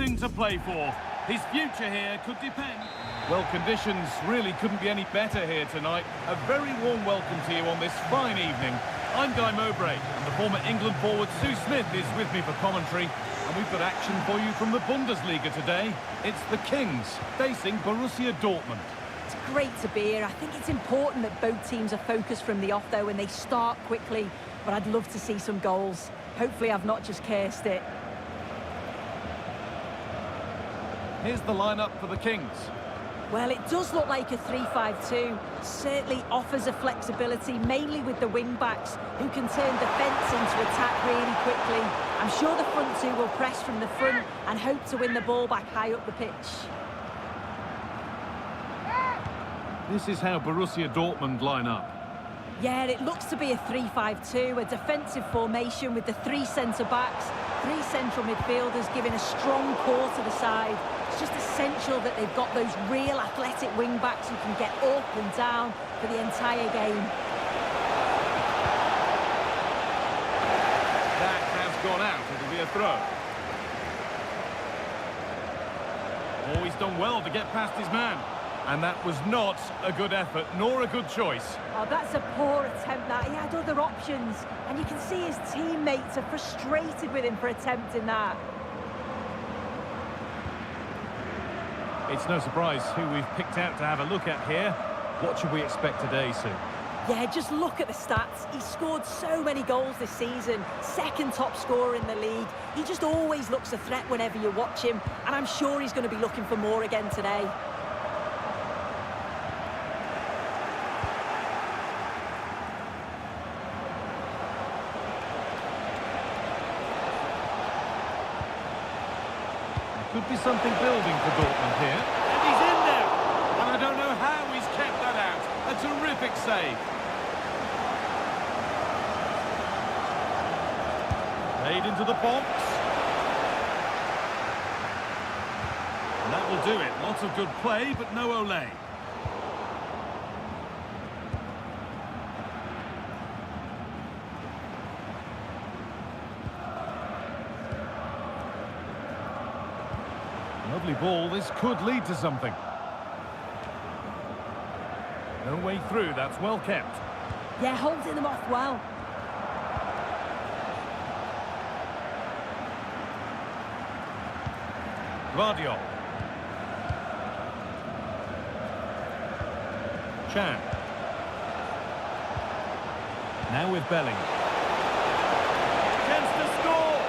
everything to play for. His future here could depend. Well, conditions really couldn't be any better here tonight. A very warm welcome to you on this fine evening. I'm Guy Mowbray, and the former England forward Sue Smith is with me for commentary. And we've got action for you from the Bundesliga today. It's the Kings facing Borussia Dortmund. It's great to be here. I think it's important that both teams are focused from the off, though, and they start quickly. But I'd love to see some goals. Hopefully I've not just cursed it. Here's the lineup for the Kings. Well, it does look like a 3-5-2. Certainly offers a flexibility, mainly with the wing-backs, who can turn defence into attack really quickly. I'm sure the front two will press from the front and hope to win the ball back high up the pitch. This is how Borussia Dortmund line up. Yeah, it looks to be a 3-5-2, a defensive formation with the three centre-backs, three central midfielders giving a strong core to the side. It's just essential that they've got those real athletic wing-backs who can get up and down for the entire game. That has gone out. It'll be a throw. Always done well to get past his man. And that was not a good effort, nor a good choice. Oh, that's a poor attempt, that. He had other options. And you can see his teammates are frustrated with him for attempting that. It's no surprise who we've picked out to have a look at here. What should we expect today, Sue? Yeah, just look at the stats. He's scored so many goals this season. Second top scorer in the league. He just always looks a threat whenever you watch him. And I'm sure he's going to be looking for more again today. Could be something building for Dortmund here. And he's in there! And I don't know how he's kept that out. A terrific save. Played into the box. And that will do it. Lots of good play, but no Olé. Lovely ball, this could lead to something. No way through, that's well kept. Yeah, holding them off well. Guardiola. Chan. Now with Belling. Chance to score!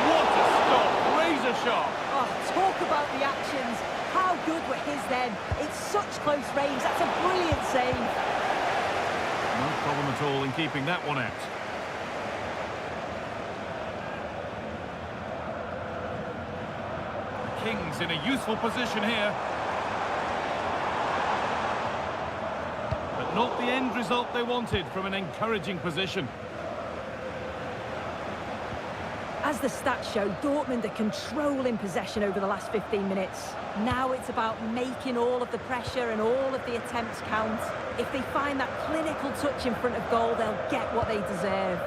What a stop! Razor sharp! Oh, talk about the actions. How good were his then? It's such close range. That's a brilliant save. No problem at all in keeping that one out. The Kings in a useful position here. But not the end result they wanted from an encouraging position. As the stats show, Dortmund are controlling possession over the last 15 minutes. Now it's about making all of the pressure and all of the attempts count. If they find that clinical touch in front of goal, they'll get what they deserve.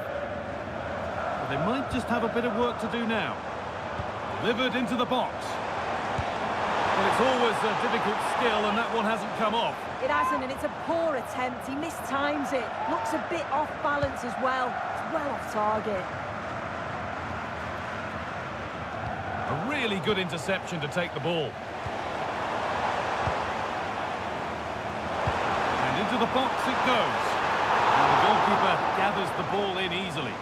But they might just have a bit of work to do now. Delivered into the box. Well, it's always a difficult skill, and that one hasn't come off. It hasn't, and it's a poor attempt. He mistimes it. Looks a bit off balance as well. It's well off target. A really good interception to take the ball. And into the box it goes. And the goalkeeper gathers the ball in easily.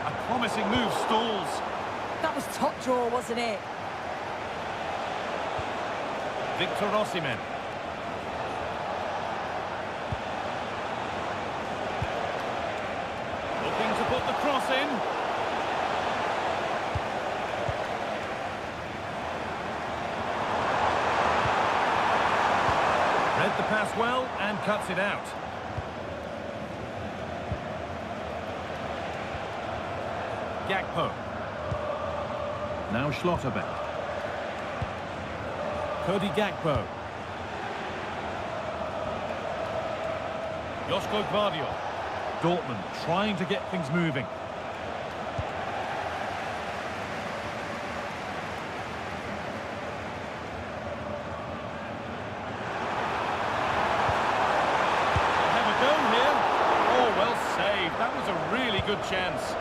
A promising move stalls. That was top draw, wasn't it? Victor Osimhen. To put the cross in. Read the pass well and cuts it out. Gakpo. Now Schlotterbeck. Cody Gakpo. Josko Gvardiol. Dortmund trying to get things moving. Have a go here. Oh, well saved. That was a really good chance.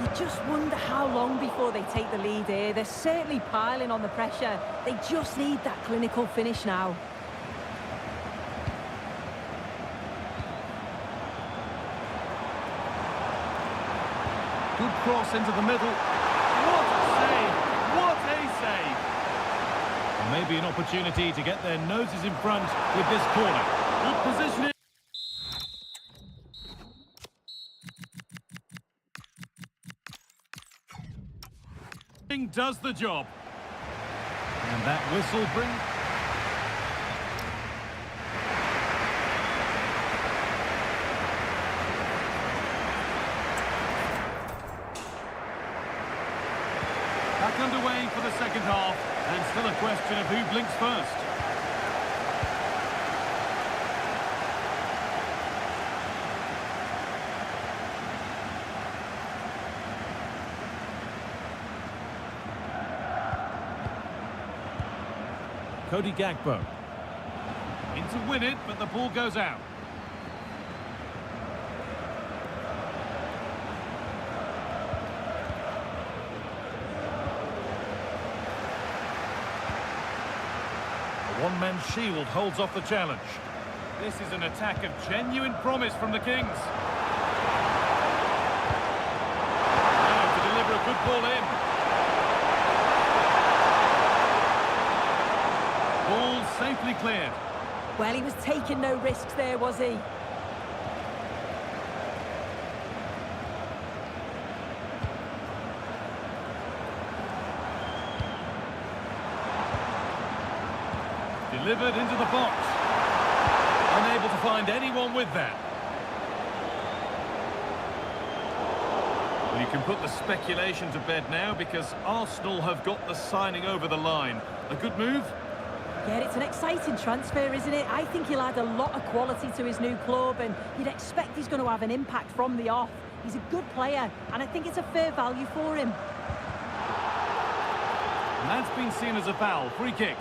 You just wonder how long before they take the lead here. They're certainly piling on the pressure. They just need that clinical finish now. Good cross into the middle. What a save! What a save! And maybe an opportunity to get their noses in front with this corner. Good positioning. Does the job. And that whistle brings... Back underway for the second half, and still a question of who blinks first. Cody Gakpo. In to win it, but the ball goes out. A one-man shield holds off the challenge. This is an attack of genuine promise from the Kings. Now to deliver a good ball in. Ball safely cleared. Well, he was taking no risks there, was he? Delivered into the box. Unable to find anyone with that. Well, you can put the speculation to bed now because Arsenal have got the signing over the line. A good move? Yeah, it's an exciting transfer, isn't it? I think he'll add a lot of quality to his new club, and you'd expect he's going to have an impact from the off. He's a good player, and I think it's a fair value for him. And that's been seen as a foul. Free kick.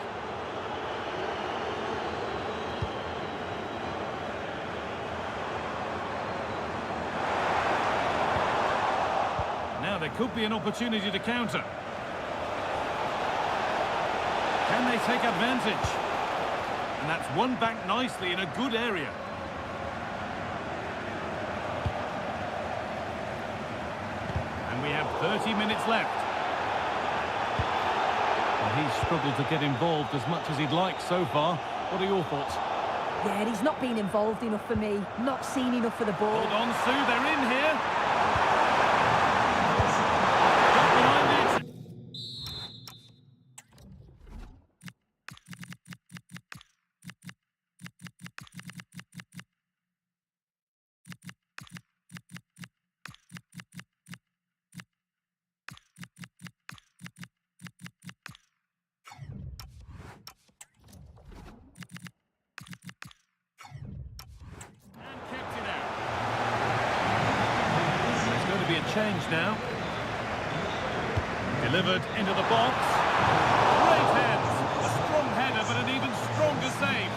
Now there could be an opportunity to counter. Can they take advantage? And that's won back nicely in a good area. And we have 30 minutes left. Well, he's struggled to get involved as much as he'd like so far. What are your thoughts? Yeah, he's not been involved enough for me. Not seen enough for the ball. Hold on, Sue, they're in here. Change now. Delivered into the box. Great hands. A strong header, but an even stronger save.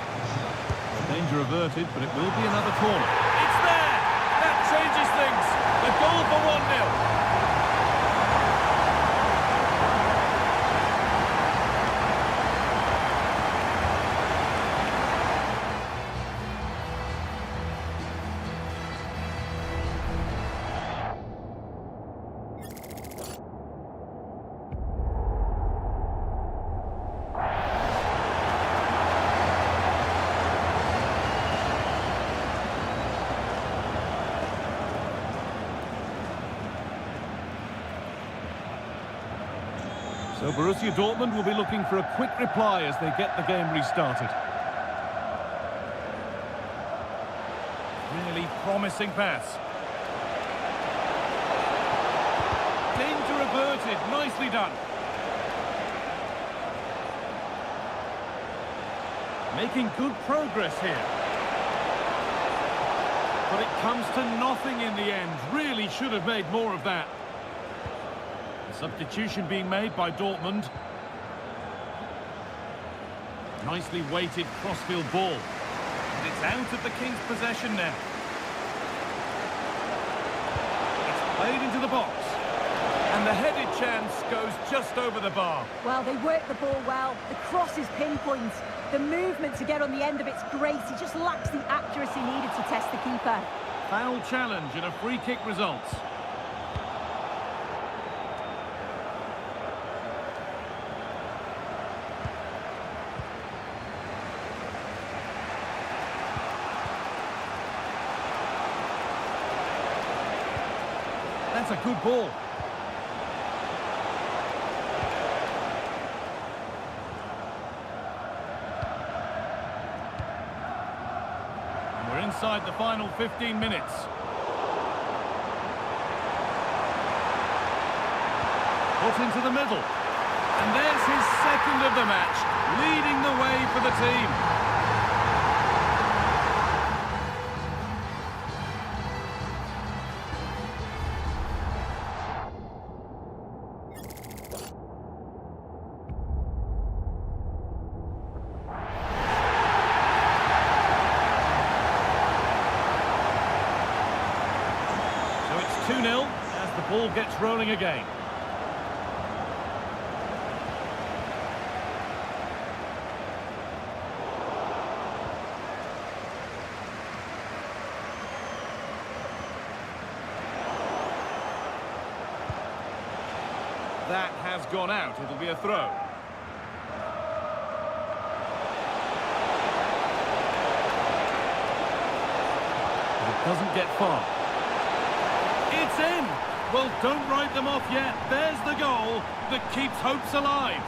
Danger averted, but it will be another corner. It's there! That changes things. The goal for 1-0. So Borussia Dortmund will be looking for a quick reply as they get the game restarted. Really promising pass. Danger averted. Nicely done. Making good progress here. But it comes to nothing in the end. Really should have made more of that. A substitution being made by Dortmund. Nicely weighted crossfield ball. And it's out of the King's possession now. It's played into the box. And the headed chance goes just over the bar. Well, they work the ball well. The cross is pinpoint. The movement to get on the end of it's great. He just lacks the accuracy needed to test the keeper. Foul challenge and a free kick results. That's a good ball. We're inside the final 15 minutes. Put into the middle. And there's his second of the match, leading the way for the team. So it's 2-0 as the ball gets rolling again. That has gone out. It'll be a throw. But it doesn't get far. It's in! Well, don't write them off yet. There's the goal that keeps hopes alive.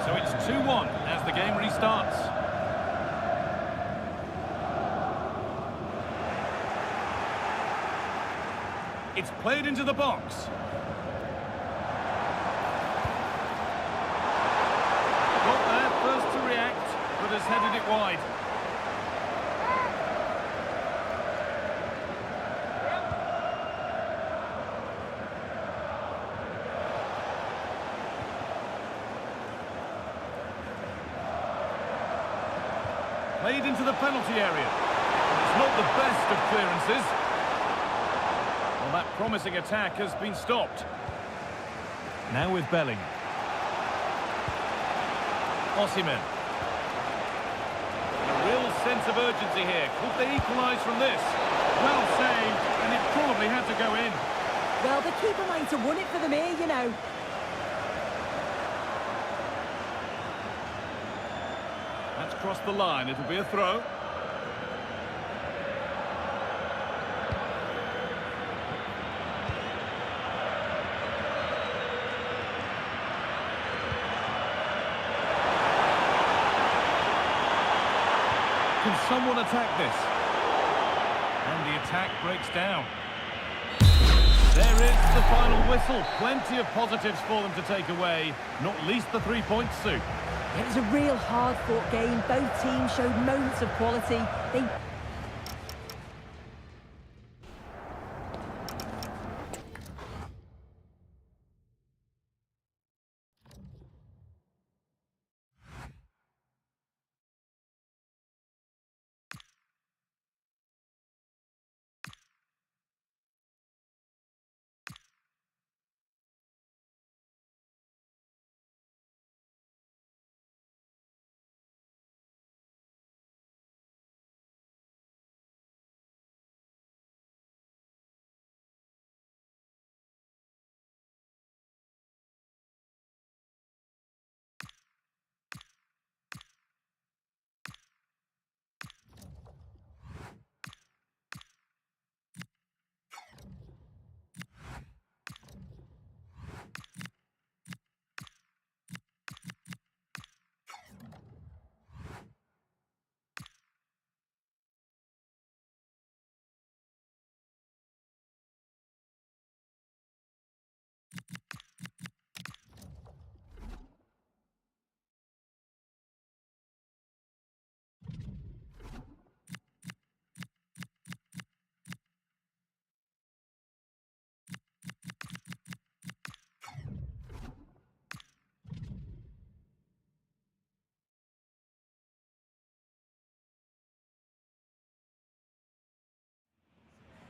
So it's 2-1 as the game restarts. It's played into the box. Got there first to react, but has headed it wide. Played into the penalty area. It's not the best of clearances. Well, that promising attack has been stopped. Now with Belling. Osimhen. A real sense of urgency here. Could they equalise from this? Well saved, and it probably had to go in. Well, the keeper might have won it for them here, you know. That's crossed the line. It'll be a throw. Can someone attack this? And the attack breaks down. There is the final whistle. Plenty of positives for them to take away, not least the 3 points, Sue. It was a real hard-fought game. Both teams showed moments of quality. They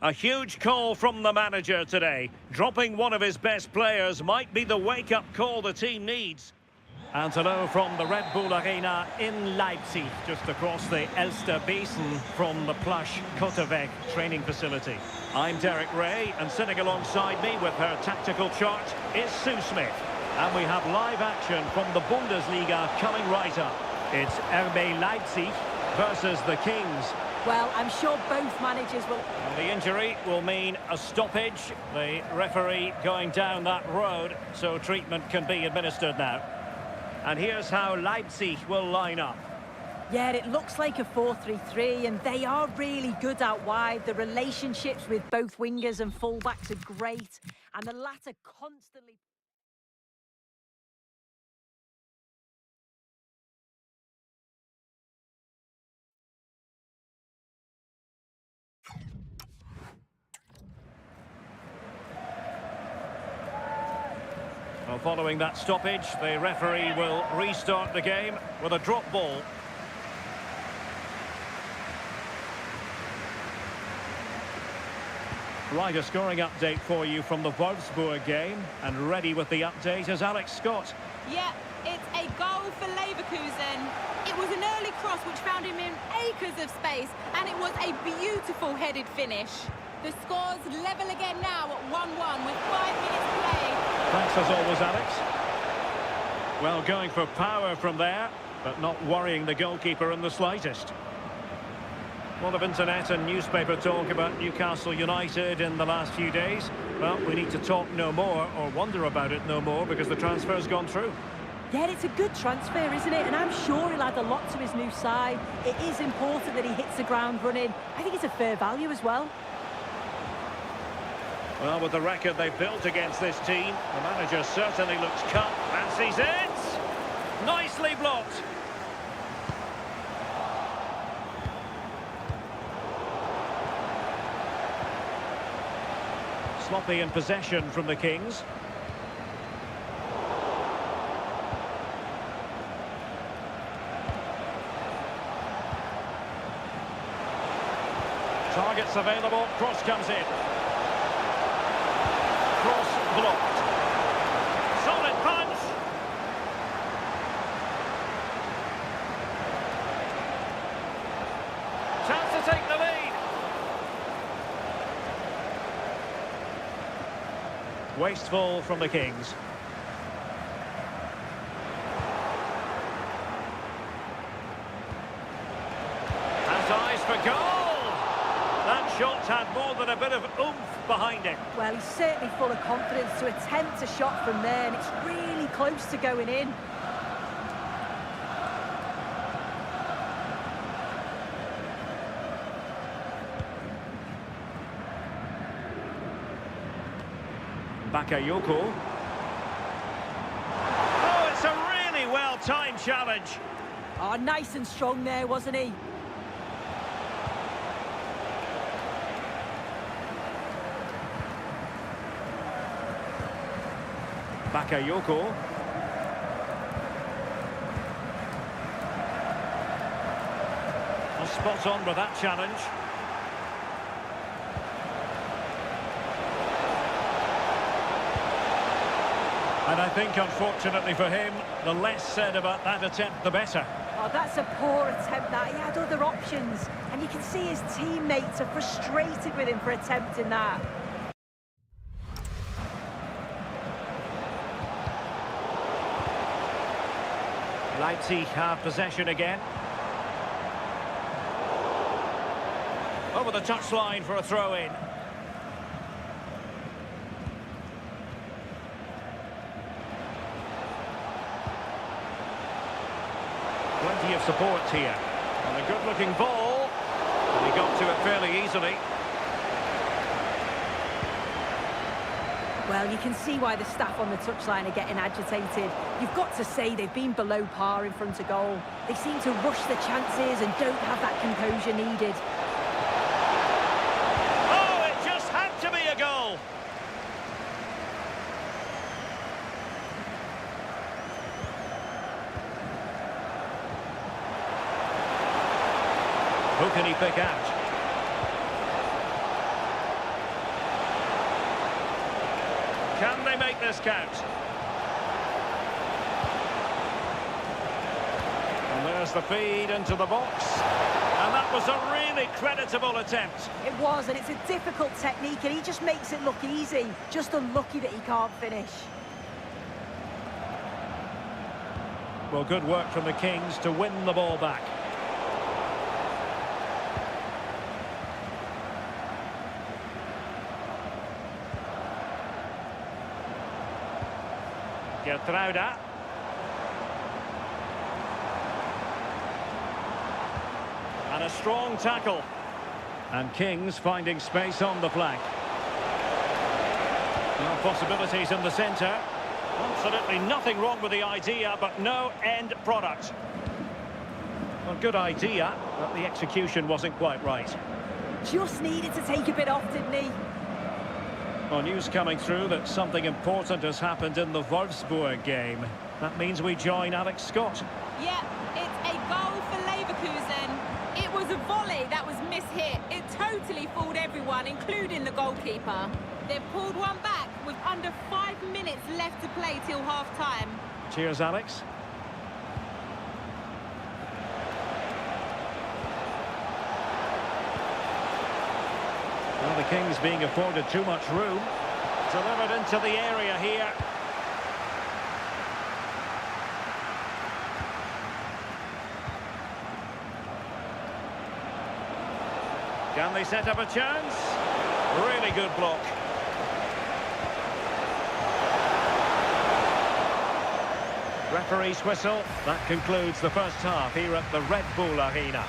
A huge call from the manager today. Dropping one of his best players might be the wake-up call the team needs. And hello from the Red Bull Arena in Leipzig, just across the Elster Basin from the plush Kotterweg training facility. I'm Derek Ray, and sitting alongside me with her tactical chart is Sue Smith. And we have live action from the Bundesliga coming right up. It's RB Leipzig versus the Kings. Well, I'm sure both managers will... And the injury will mean a stoppage. The referee going down that road, so treatment can be administered now. And here's how Leipzig will line up. Yeah, it looks like a 4-3-3, and they are really good out wide. The relationships with both wingers and fullbacks are great, and the latter constantly... Well, following that stoppage, the referee will restart the game with a drop ball. Right, a scoring update for you from the Wolfsburg game. And ready with the update is Alex Scott. Yeah, it's a goal for Leverkusen. It was an early cross which found him in acres of space, and it was a beautiful headed finish. The score's level again now at 1-1 with 5 minutes played. Thanks as always, Alex. Well, going for power from there, but not worrying the goalkeeper in the slightest. A lot of internet and newspaper talk about Newcastle United in the last few days. Well, we need to talk no more, or wonder about it no more, because the transfer's gone through. Yeah, it's a good transfer, isn't it? And I'm sure he'll add a lot to his new side. It is important that he hits the ground running. I think it's a fair value as well. Well, with the record they've built against this team, the manager certainly looks cut and sees it. Nicely blocked. Sloppy in possession from the Kings. Targets available, cross comes in. Cross blocked. Solid punch. Chance to take the lead. Wasteful from the Kings. Has eyes for goal. That shot had more than a bit of oomph behind it. Well, he's certainly full of confidence to attempt a shot from there, and it's really close to going in. Bakayoko. Oh, it's a really well-timed challenge. Oh, nice and strong there, wasn't he? Bakayoko. Spot on with that challenge. And I think, unfortunately for him, the less said about that attempt, the better. Oh, that's a poor attempt, that. He had other options. And you can see his teammates are frustrated with him for attempting that. Leipzig have possession again. Over the touchline for a throw-in. Plenty of support here. And a good-looking ball. And he got to it fairly easily. Well, you can see why the staff on the touchline are getting agitated. You've got to say they've been below par in front of goal. They seem to rush the chances and don't have that composure needed. Oh, it just had to be a goal! Who can he pick out? this count. And there's the feed into the box. And that was a really creditable attempt. It was, and it's a difficult technique, and he just makes it look easy. Just unlucky that he can't finish. Well, good work from the Kings to win the ball back. Thunda. And a strong tackle. And Kings finding space on the flank. No possibilities in the centre. Absolutely nothing wrong with the idea, but no end product. Well, good idea, but the execution wasn't quite right. Just needed to take a bit off, didn't he? Well, news coming through that something important has happened in the Wolfsburg game. That means we join Alex Scott. Yeah, it's a goal for Leverkusen. It was a volley that was mishit. It totally fooled everyone, including the goalkeeper. They've pulled one back with under 5 minutes left to play till half-time. Cheers, Alex. Well, the Kings being afforded too much room. Delivered into the area here. Can they set up a chance? Really good block. Referee's whistle. That concludes the first half here at the Red Bull Arena.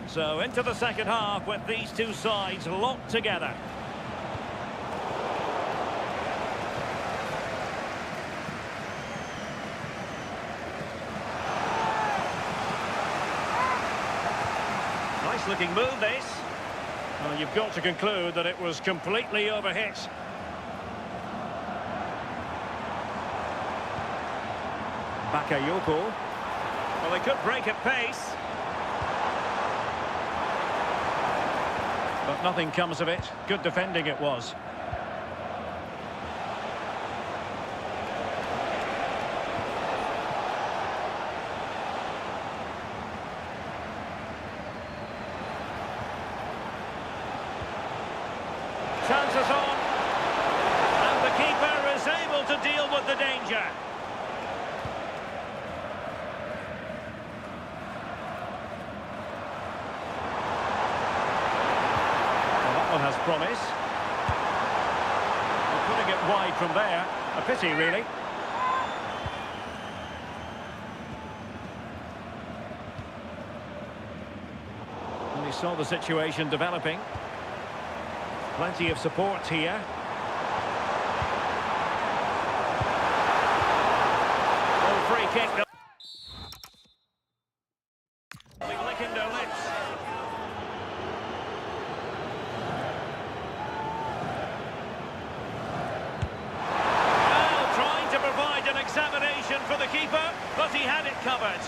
So into the second half with these two sides locked together. Nice looking move this. Well, you've got to conclude that it was completely overhit. Bakayoko. Well, they could break at pace. But nothing comes of it. Good defending it was. Chances on. And the keeper is able to deal with the danger. Has promise. They're putting it wide from there. A pity, really. And he saw the situation developing. Plenty of support here. Oh, free kick. They're licking their lips. Examination for the keeper, but he had it covered.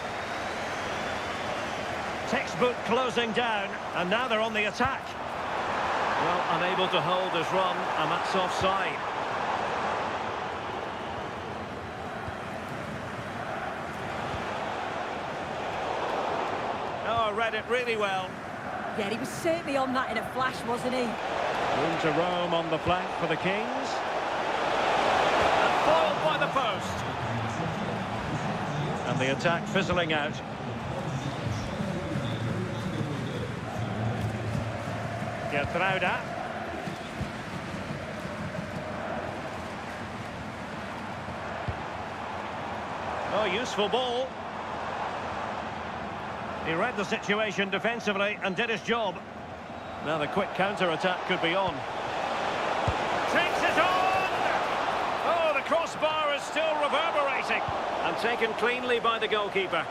Textbook closing down, and now they're on the attack. Well, unable to hold his run, and that's offside. Oh, read it really well. Yeah, he was certainly on that in a flash, wasn't he? Room to roam on the flank for the Kings. And foiled by the post. And the attack fizzling out. Thunda. Oh, useful ball. He read the situation defensively and did his job. Now the quick counter-attack could be on. Takes it on! Oh, the crossbar is still reverberating. And taken cleanly by the goalkeeper.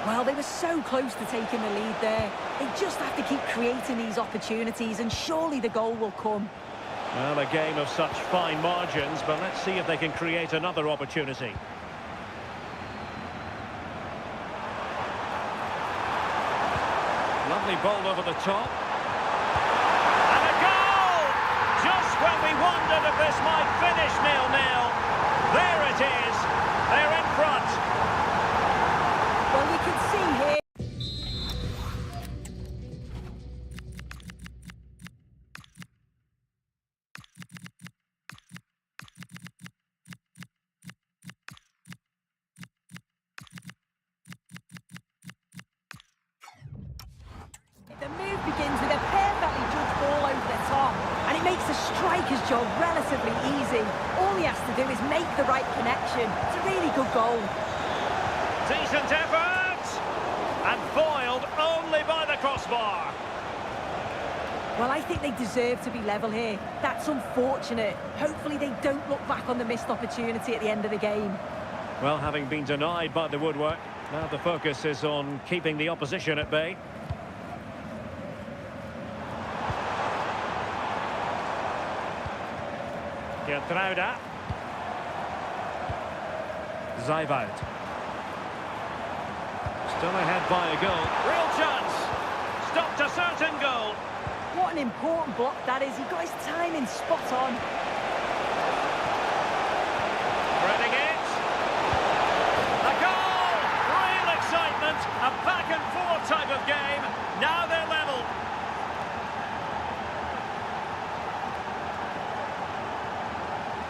Well, they were so close to taking the lead there. They just have to keep creating these opportunities, and surely the goal will come. Well, a game of such fine margins, but let's see if they can create another opportunity. Lovely ball over the top. And a goal! Just when we wondered if this might finish 0-0. There it is. They're in front. Well, you can see here. The move begins with a perfectly judged ball over the top, and it makes the striker's job relatively easy. All he has to do is make the right connection. It's a really good goal. Decent effort! And foiled only by the crossbar. Well, I think they deserve to be level here. That's unfortunate. Hopefully they don't look back on the missed opportunity at the end of the game. Well, having been denied by the woodwork, now the focus is on keeping the opposition at bay. Thunda. Zijvoud. Still ahead by a goal. Real chance. Stopped a certain goal. What an important block that is. He got his timing spot on. Threading it. A goal! Real excitement. A back and forth type of game. Now they're level.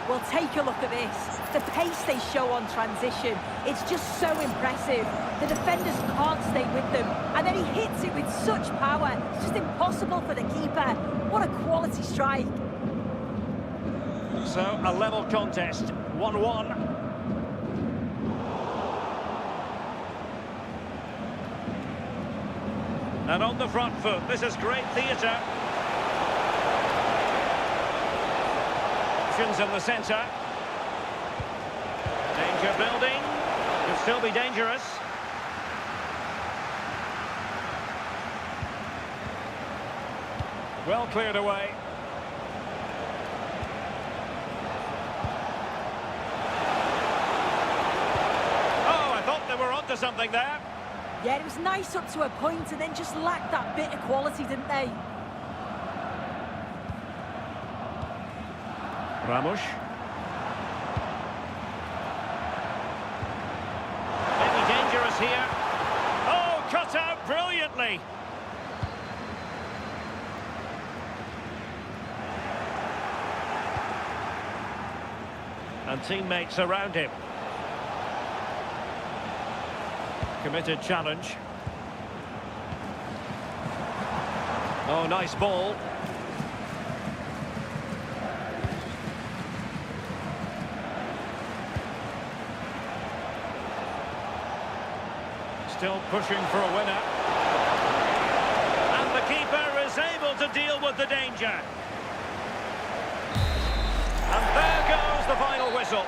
Well, take a look at this. The pace they show on transition, it's just so impressive. The defenders can't stay with them, and then he hits it with such power. It's just impossible for the keeper. What a quality strike. So, a level contest, 1-1. And on the front foot, this is great theatre. Options in the centre. Danger building. Could still be dangerous. Well cleared away. Oh, I thought they were onto something there. Yeah, it was nice up to a point and then just lacked that bit of quality, didn't they? Ramos. Maybe dangerous here. Oh, cut out brilliantly. And teammates around him. Committed challenge. Oh, nice ball. Still pushing for a winner. And the keeper is able to deal with the danger. And there goes the final whistle.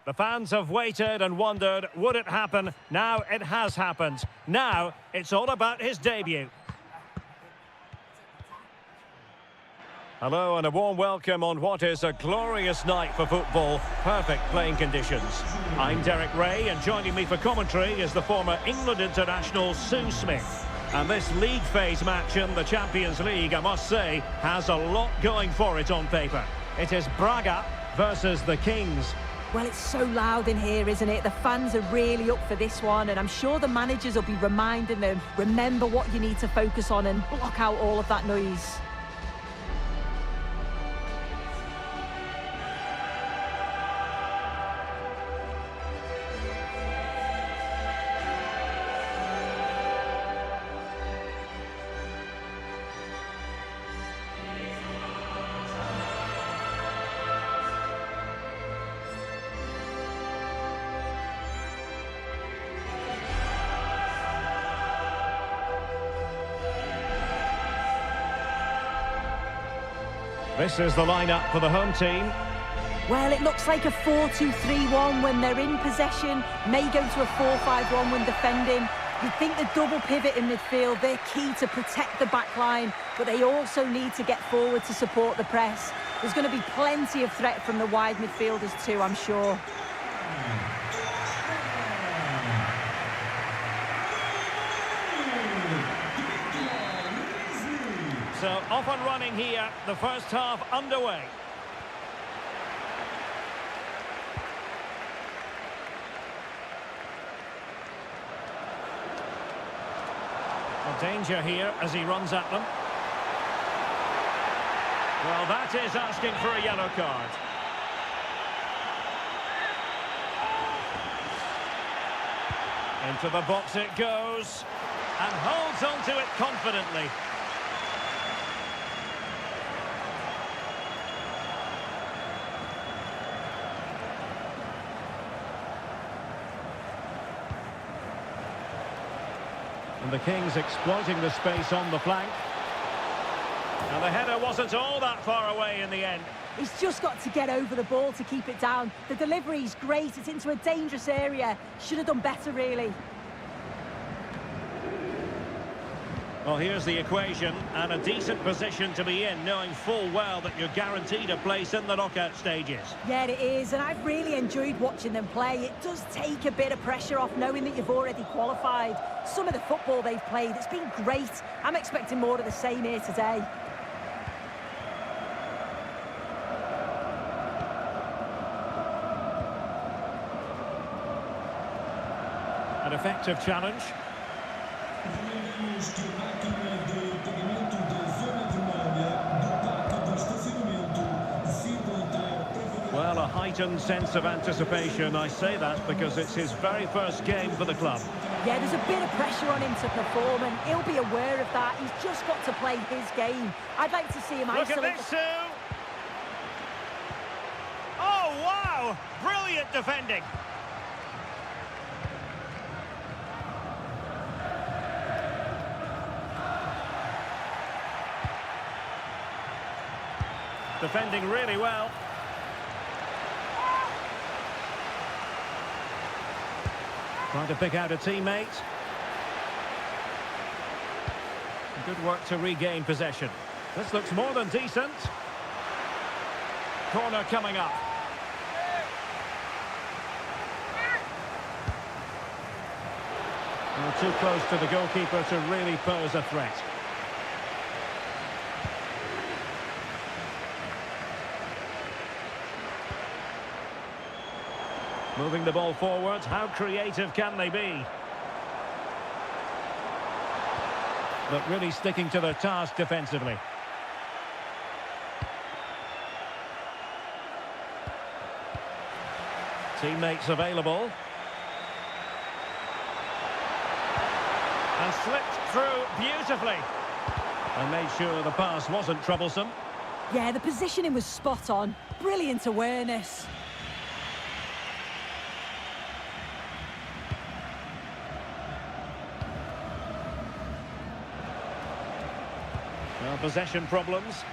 The fans have waited and wondered, would it happen? Now it has happened. Now it's all about his debut. Hello and a warm welcome on what is a glorious night for football. Perfect playing conditions. I'm Derek Ray, and joining me for commentary is the former England international Sue Smith. And this league phase match in the Champions League, I must say, has a lot going for it on paper. It is Braga versus the Kings. Well, it's so loud in here, isn't it? The fans are really up for this one, and I'm sure the managers will be reminding them, remember what you need to focus on and block out all of that noise. This is the lineup for the home team. Well, it looks like a 4-2-3-1 when they're in possession, may go to a 4-5-1 when defending. You'd think the double pivot in midfield, they're key to protect the back line, but they also need to get forward to support the press. There's going to be plenty of threat from the wide midfielders too, I'm sure. So off and running here, the first half underway. A danger here as he runs at them. Well, that is asking for a yellow card. Into the box it goes, and holds on to it confidently. And the Kings exploiting the space on the flank. And the header wasn't all that far away in the end. He's just got to get over the ball to keep it down. The delivery's great, it's into a dangerous area. Should have done better, really. Well, here's the equation, and a decent position to be in, knowing full well that you're guaranteed a place in the knockout stages. Yeah, it is, and I've really enjoyed watching them play. It does take a bit of pressure off knowing that you've already qualified. Some of the football they've played, it's been great. I'm expecting more of the same here today. An effective challenge. Well, a heightened sense of anticipation. I say that because it's his very first game for the club. Yeah, there's a bit of pressure on him to perform, and he'll be aware of that. He's just got to play his game. I'd like to see him isolate. Look at this, Sue! Oh, wow! Brilliant defending. Defending really well. Trying to pick out a teammate. Good work to regain possession. This looks more than decent. Corner coming up. Well, too close to the goalkeeper to really pose a threat. Moving the ball forward, how creative can they be? But really sticking to their task defensively. Teammates available. And slipped through beautifully. And made sure the pass wasn't troublesome. Yeah, the positioning was spot on. Brilliant awareness. Well, possession problems.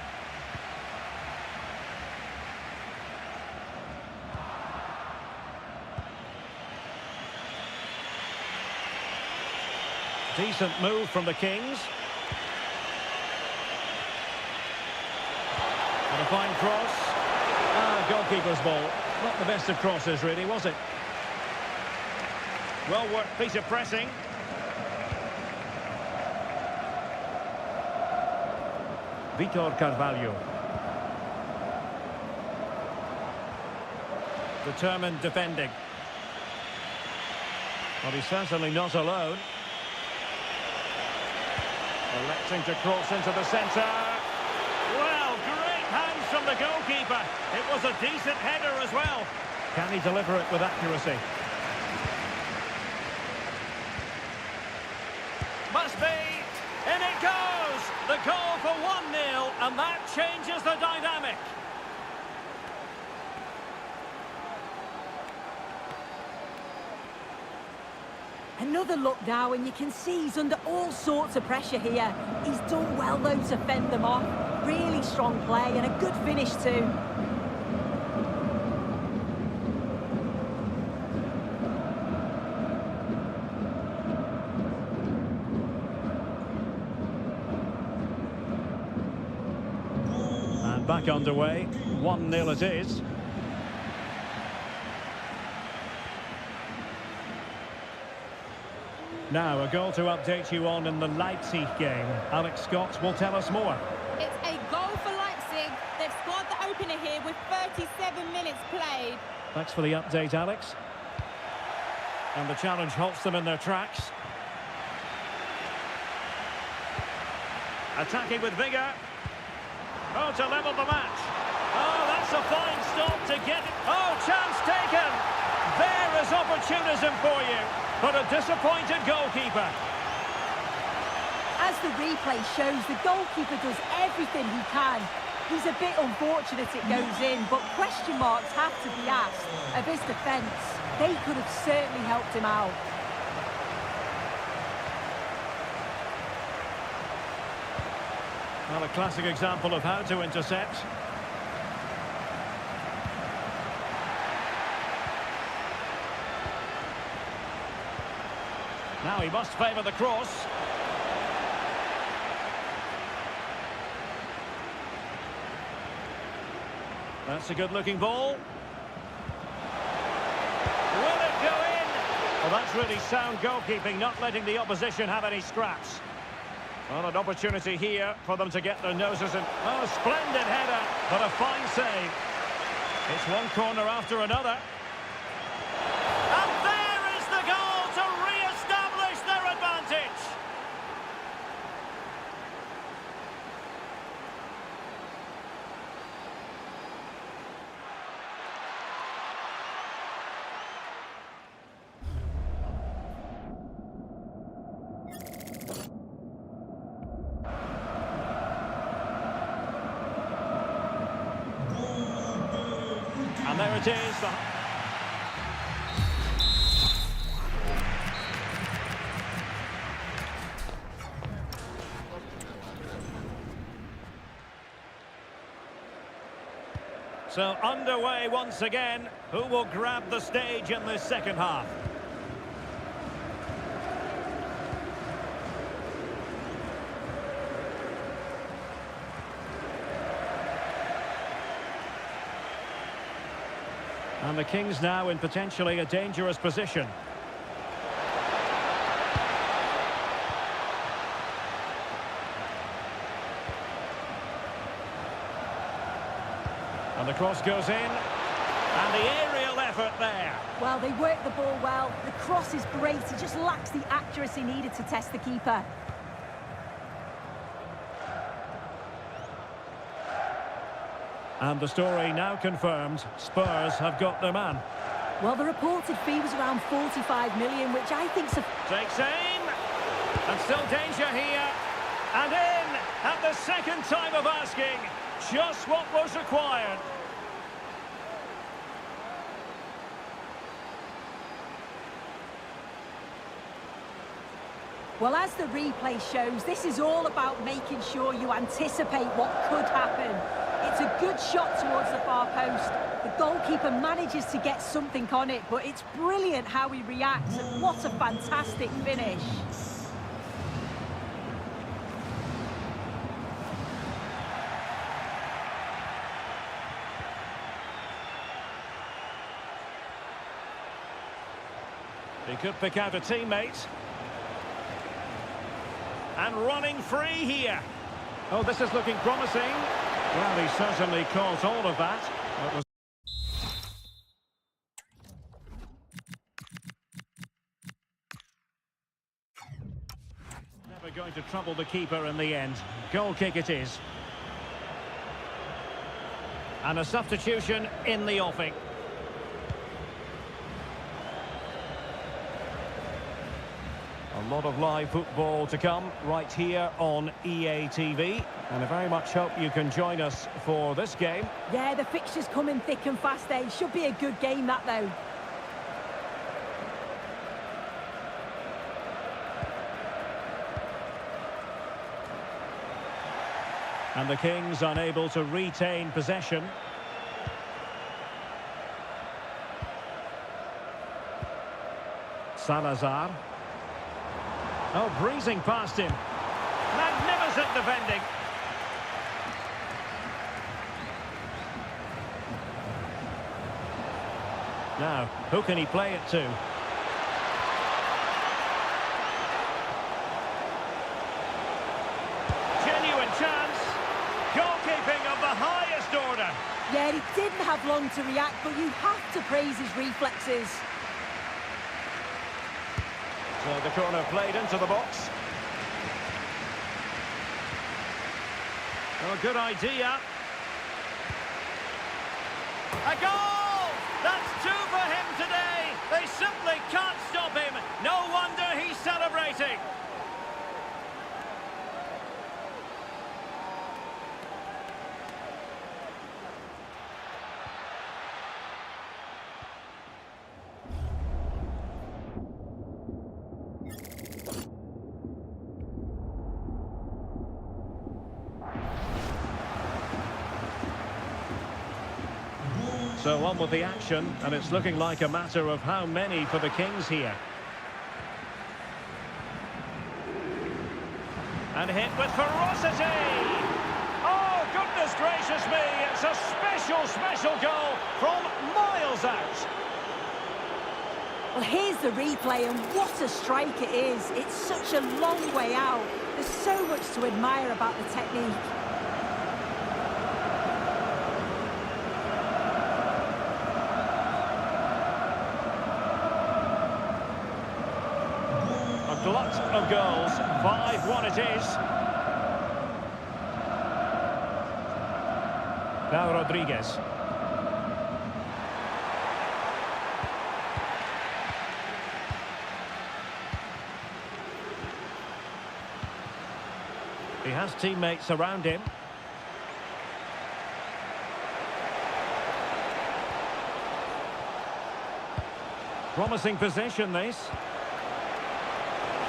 Decent move from the Kings. And a fine cross. Goalkeeper's ball. Not the best of crosses, really, was it? Well worked piece of pressing. Vitor Carvalho. Determined defending. Well, he's certainly not alone. Electing to cross into the centre. Well, great hands from the goalkeeper. It was a decent header as well. Can he deliver it with accuracy? Must be. In it goes. The goal for 1-0, and that changes the dynamic. Another look now, and you can see he's under all sorts of pressure here. He's done well, though, to fend them off. Really strong play and a good finish, too. And back underway. 1-0 it is. Now, a goal to update you on in the Leipzig game. Alex Scott will tell us more. It's a goal for Leipzig. They've scored the opener here with 37 minutes played. Thanks for the update, Alex. And the challenge halts them in their tracks. Attacking with vigour. Oh, to level the match. Oh, that's a fine stop to get it. Oh, chance taken. There is opportunism for you. But a disappointed goalkeeper. As the replay shows, the goalkeeper does everything he can. He's a bit unfortunate it goes in, but question marks have to be asked of his defence. They could have certainly helped him out. Well, a classic example of how to intercept. Now he must favour the cross. That's a good-looking ball. Will it go in? Well, that's really sound goalkeeping, not letting the opposition have any scraps. Well, an opportunity here for them to get their noses in. Oh, splendid header, but a fine save. It's one corner after another. And there is the goal to re-establish their advantage. And there it is. So underway once again. Who will grab the stage in this second half? And the Kings now in potentially a dangerous position. And the cross goes in. And the aerial effort there. Well, they work the ball well. The cross is great. It just lacks the accuracy needed to test the keeper. And the story now confirmed. Spurs have got their man. Well, the reported fee was around 45 million, which I think's a... Takes aim. And still danger here. And in at the second time of asking. Just what was required. Well, as the replay shows, this is all about making sure you anticipate what could happen. It's a good shot towards the far post. The goalkeeper manages to get something on it, but it's brilliant how he reacts, and what a fantastic finish. He could pick out a teammate. And running free here. Oh, this is looking promising. Well, he certainly caught all of that. It was never going to trouble the keeper in the end. Goal kick it is. And a substitution in the offing. A lot of live football to come right here on EA TV. And I very much hope you can join us for this game. Yeah, the fixtures coming thick and fast, eh? Should be a good game, that, though. And the Kings unable to retain possession. Salazar. Oh, breezing past him. Magnificent defending. Now, who can he play it to? Genuine chance. Goalkeeping of the highest order. Yeah, he didn't have long to react, but you have to praise his reflexes. So the corner played into the box. Oh, good idea. A goal! That's two for him today. They simply can't stop him. No wonder he's celebrating. So on with the action, and it's looking like a matter of how many for the Kings here. And hit with ferocity! Oh, goodness gracious me! It's a special goal from miles out. Well, here's the replay, and what a strike it is. It's such a long way out. There's so much to admire about the technique. A glut of goals, 5-1 it is. Now Rodriguez. He has teammates around him. Promising possession, this.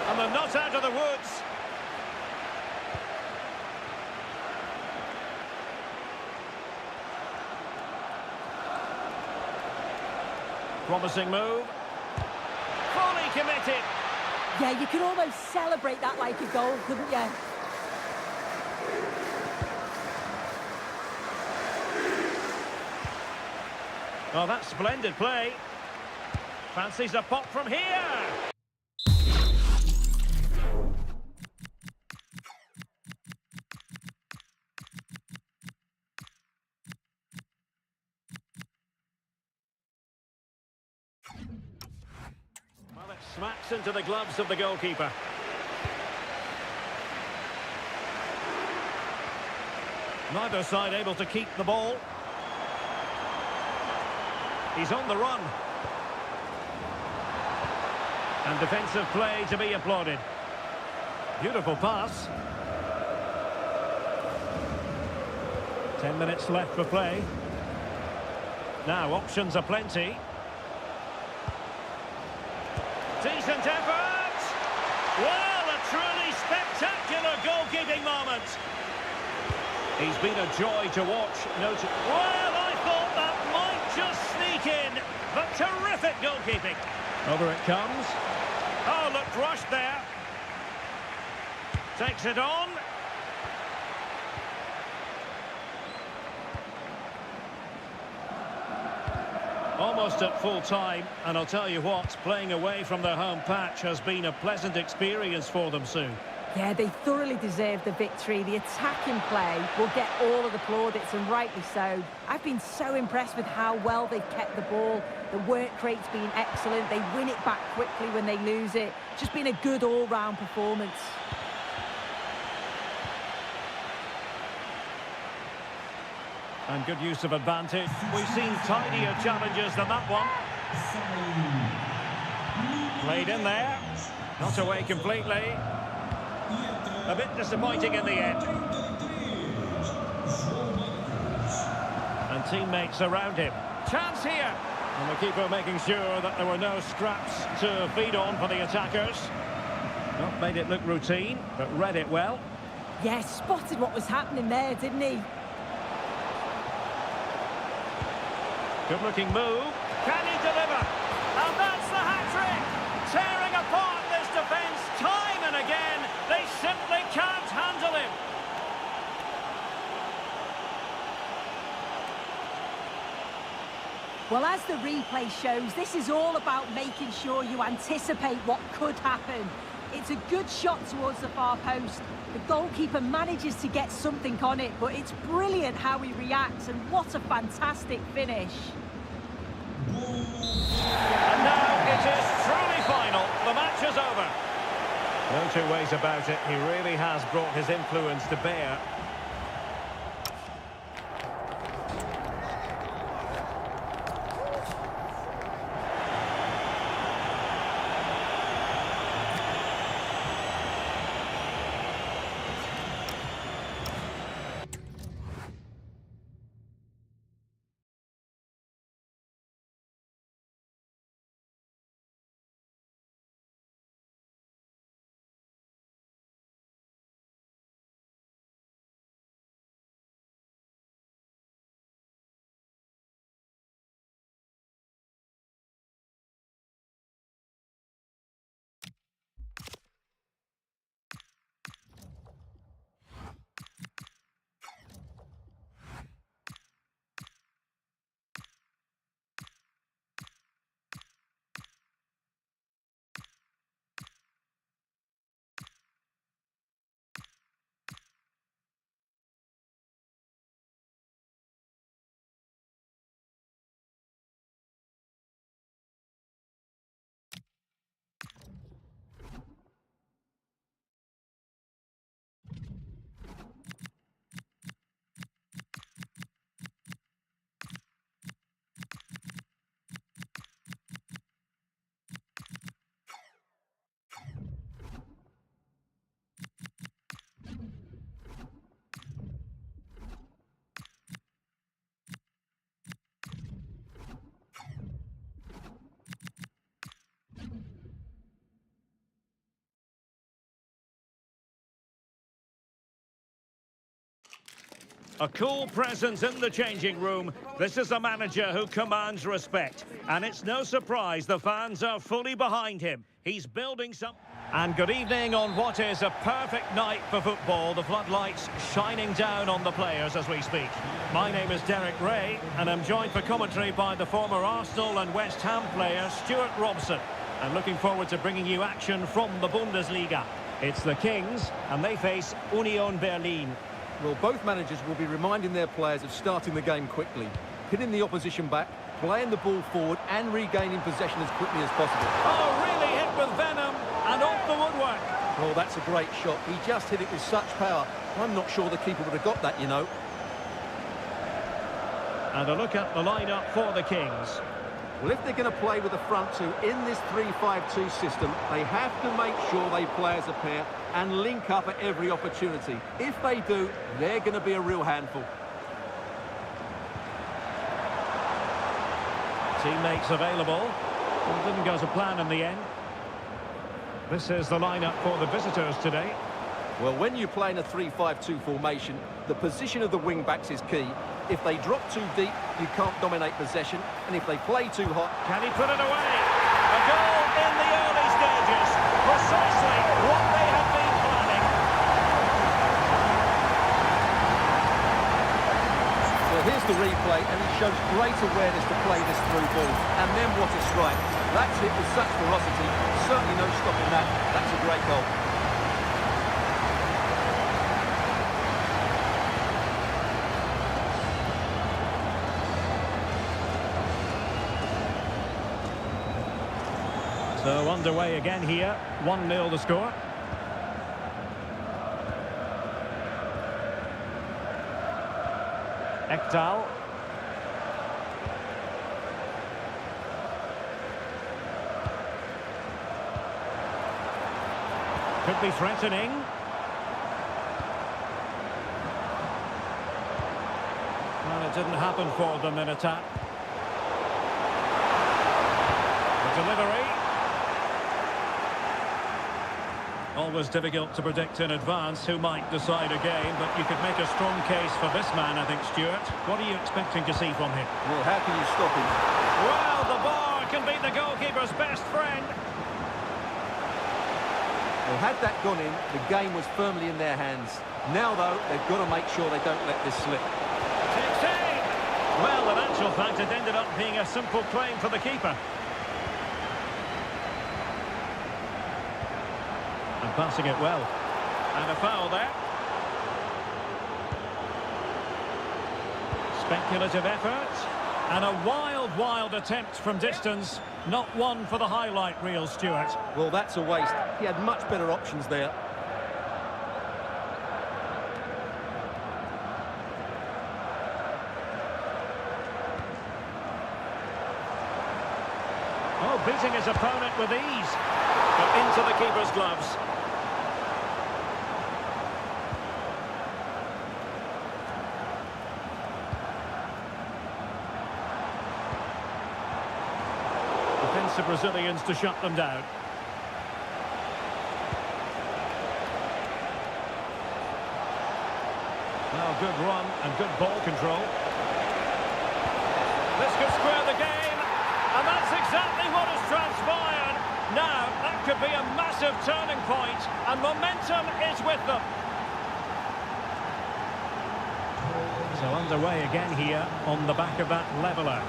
And they're not out of the woods. Promising move. Fully committed. Yeah, you can almost celebrate that like a goal, couldn't you? Oh, that's splendid play. Fancies a pop from here. Well, it smacks into the gloves of the goalkeeper. Neither side able to keep the ball. He's on the run. And defensive play to be applauded. Beautiful pass. 10 minutes left for play. Now options are plenty. Decent effort! Well, a truly spectacular goalkeeping moment. He's been a joy to watch. Well, I thought that might just sneak in, but terrific goalkeeping. Over it comes. Oh, looked rushed there. Takes it on. Almost at full time, and I'll tell you what, playing away from their home patch has been a pleasant experience for them, Sue. Yeah, they thoroughly deserve the victory. The attacking play will get all of the plaudits, and rightly so. I've been so impressed with how well they've kept the ball. The work rate's been excellent. They win it back quickly when they lose it. Just been a good all-round performance. And good use of advantage. We've seen tidier challenges than that one. Played in there. Not away completely. A bit disappointing in the end. And teammates around him. Chance here. And the keeper making sure that there were no scraps to feed on for the attackers. Not made it look routine, but read it well. Yeah, spotted what was happening there, didn't he? Good-looking move. Can he deliver? And that's the hat-trick! Tearing apart this defence time and again. They simply can't handle him. Well, as the replay shows, this is all about making sure you anticipate what could happen. It's a good shot towards the far post. The goalkeeper manages to get something on it, but it's brilliant how he reacts, and what a fantastic finish. And now it is truly final. The match is over. No two ways about it. He really has brought his influence to bear. A cool presence in the changing room. This is a manager who commands respect. And it's no surprise the fans are fully behind him. He's building some... And good evening on what is a perfect night for football. The floodlights shining down on the players as we speak. My name is Derek Ray, and I'm joined for commentary by the former Arsenal and West Ham player Stuart Robson. And looking forward to bringing you action from the Bundesliga. It's the Kings, and they face Union Berlin. Well, both managers will be reminding their players of starting the game quickly, pinning the opposition back, playing the ball forward and regaining possession as quickly as possible. Oh, really hit with venom and off the woodwork. Oh, that's a great shot. He just hit it with such power. I'm not sure the keeper would have got that, you know. And a look at the lineup for the Kings. Well, if they're going to play with a front two in this 3-5-2 system, they have to make sure they play as a pair and link up at every opportunity. If they do, they're going to be a real handful. Teammates available. It didn't go to plan in the end. This is the lineup for the visitors today. Well, when you play in a 3-5-2 formation, the position of the wing-backs is key. If they drop too deep, you can't dominate possession. And if they play too hot... Can he put it away? A goal in the early stages. Precisely what they have been planning. Well, Well, here's the replay, and he shows great awareness to play this through ball. And then what a strike. That's hit with such ferocity. Certainly no stopping that. That's a great goal. So underway again here. 1-0 the score. Ekdal. Could be threatening. Well, it didn't happen for them in attack. The delivery. Always difficult to predict in advance who might decide a game, but you could make a strong case for this man, I think, Stuart. What are you expecting to see from him? Well, how can you stop him? Well, the bar can be the goalkeeper's best friend. Well, had that gone in, the game was firmly in their hands. Now, though, they've got to make sure they don't let this slip. Takes aim. Well, in actual fact, it ended up being a simple claim for the keeper. And passing it well. And a foul there. Speculative effort. And a wild attempt from distance. Not one for the highlight reel, Stuart. Well, that's a waste. He had much better options there. Oh, beating his opponent with ease. But into the keeper's gloves. Defensive Brazilians to shut them down. Now good run and good ball control. This could square the game, and that's exactly what has transpired. Now, that could be a massive turning point, and momentum is with them. So underway again here on the back of that leveller.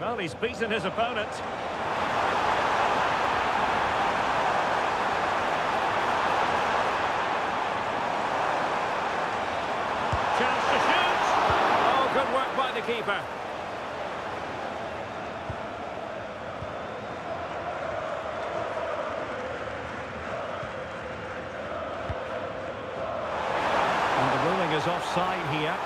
Well, he's beaten his opponent. Chance to shoot. Oh, good work by the keeper. And the ruling is offside here.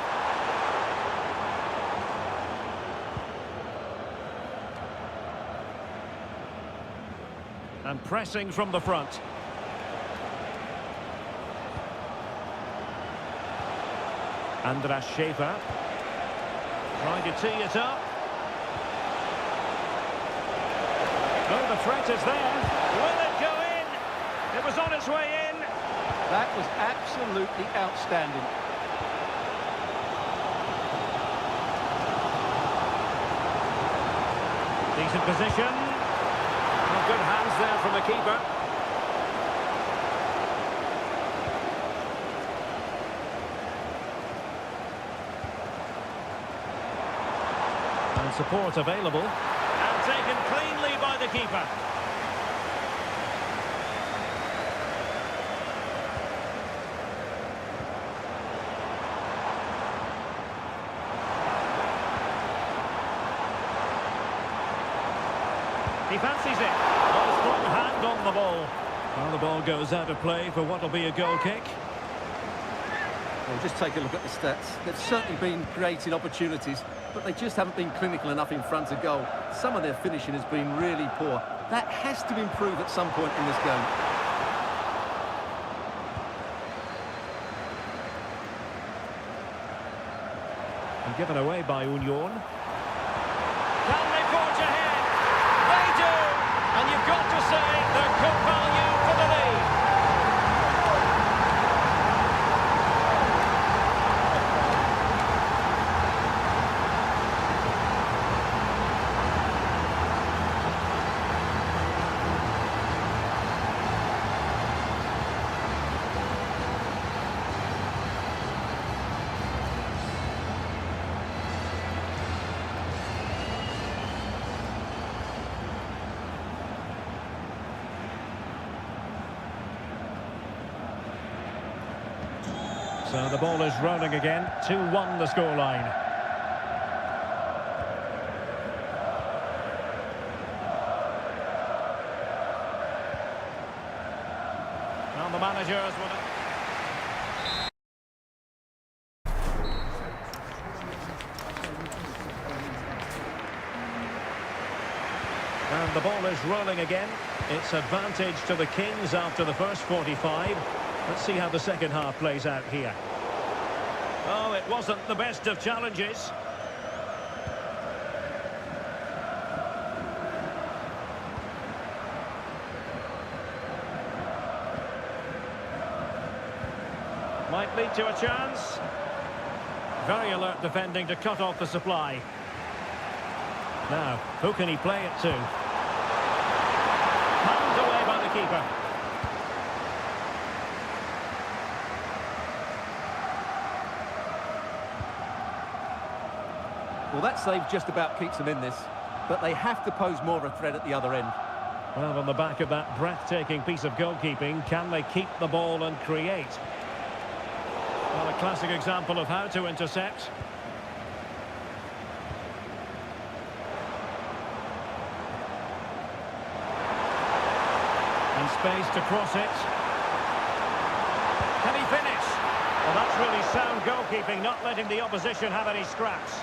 And pressing from the front. Andras Schäfer trying to tee it up. Oh, the threat is there. Will it go in? It was on its way in. That was absolutely outstanding. Decent position. Good hands there from the keeper. And support available. And taken cleanly by the keeper. He fancies it. A strong hand on the ball. Well, the ball goes out of play for what will be a goal kick. Well, just take a look at the stats. They've certainly been creating opportunities, but they just haven't been clinical enough in front of goal. Some of their finishing has been really poor. That has to improve at some point in this game. And given away by Union. Can they forge ahead? They do! And you've got to say they're good value for the lead. So the ball is rolling again. 2-1 the scoreline. And the managers will... And the ball is rolling again. It's advantage to the Kings after the first 45. Let's see how the second half plays out here. Oh, it wasn't the best of challenges. Might lead to a chance. Very alert defending to cut off the supply. Now, who can he play it to? Pounded away by the keeper. Well, that save just about keeps them in this, but they have to pose more of a threat at the other end. Well, on the back of that breathtaking piece of goalkeeping, can they keep the ball and create? Well, a classic example of how to intercept. And space to cross it. Can he finish? Well, that's really sound goalkeeping, not letting the opposition have any scraps.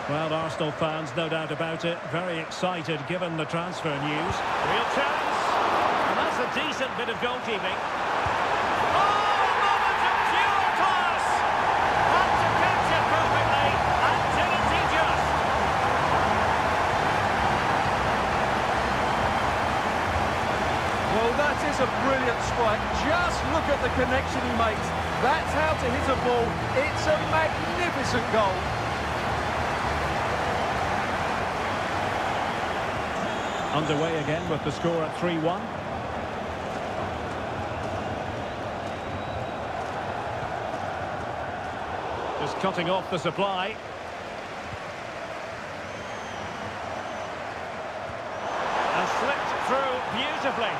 Well, Arsenal fans, no doubt about it, very excited given the transfer news. Real chance! And that's a decent bit of goalkeeping. Oh, a moment of pure class! Had to catch it perfectly, and didn't he just? Well, that is a brilliant strike. Just look at the connection he makes. That's how to hit a ball. It's a magnificent goal. Underway again with the score at 3-1. Just cutting off the supply. And slipped through beautifully.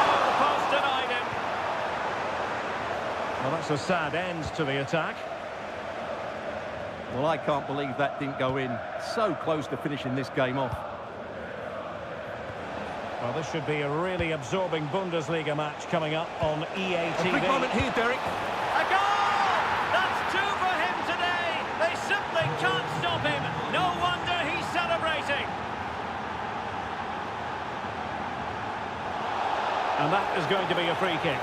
Oh, the post denied him. Well, that's a sad end to the attack. Well, I can't believe that didn't go in. So close to finishing this game off. Well, this should be a really absorbing Bundesliga match coming up on EA TV. A big moment here, Derek. A goal! That's two for him today! They simply can't stop him! No wonder he's celebrating! And that is going to be a free kick.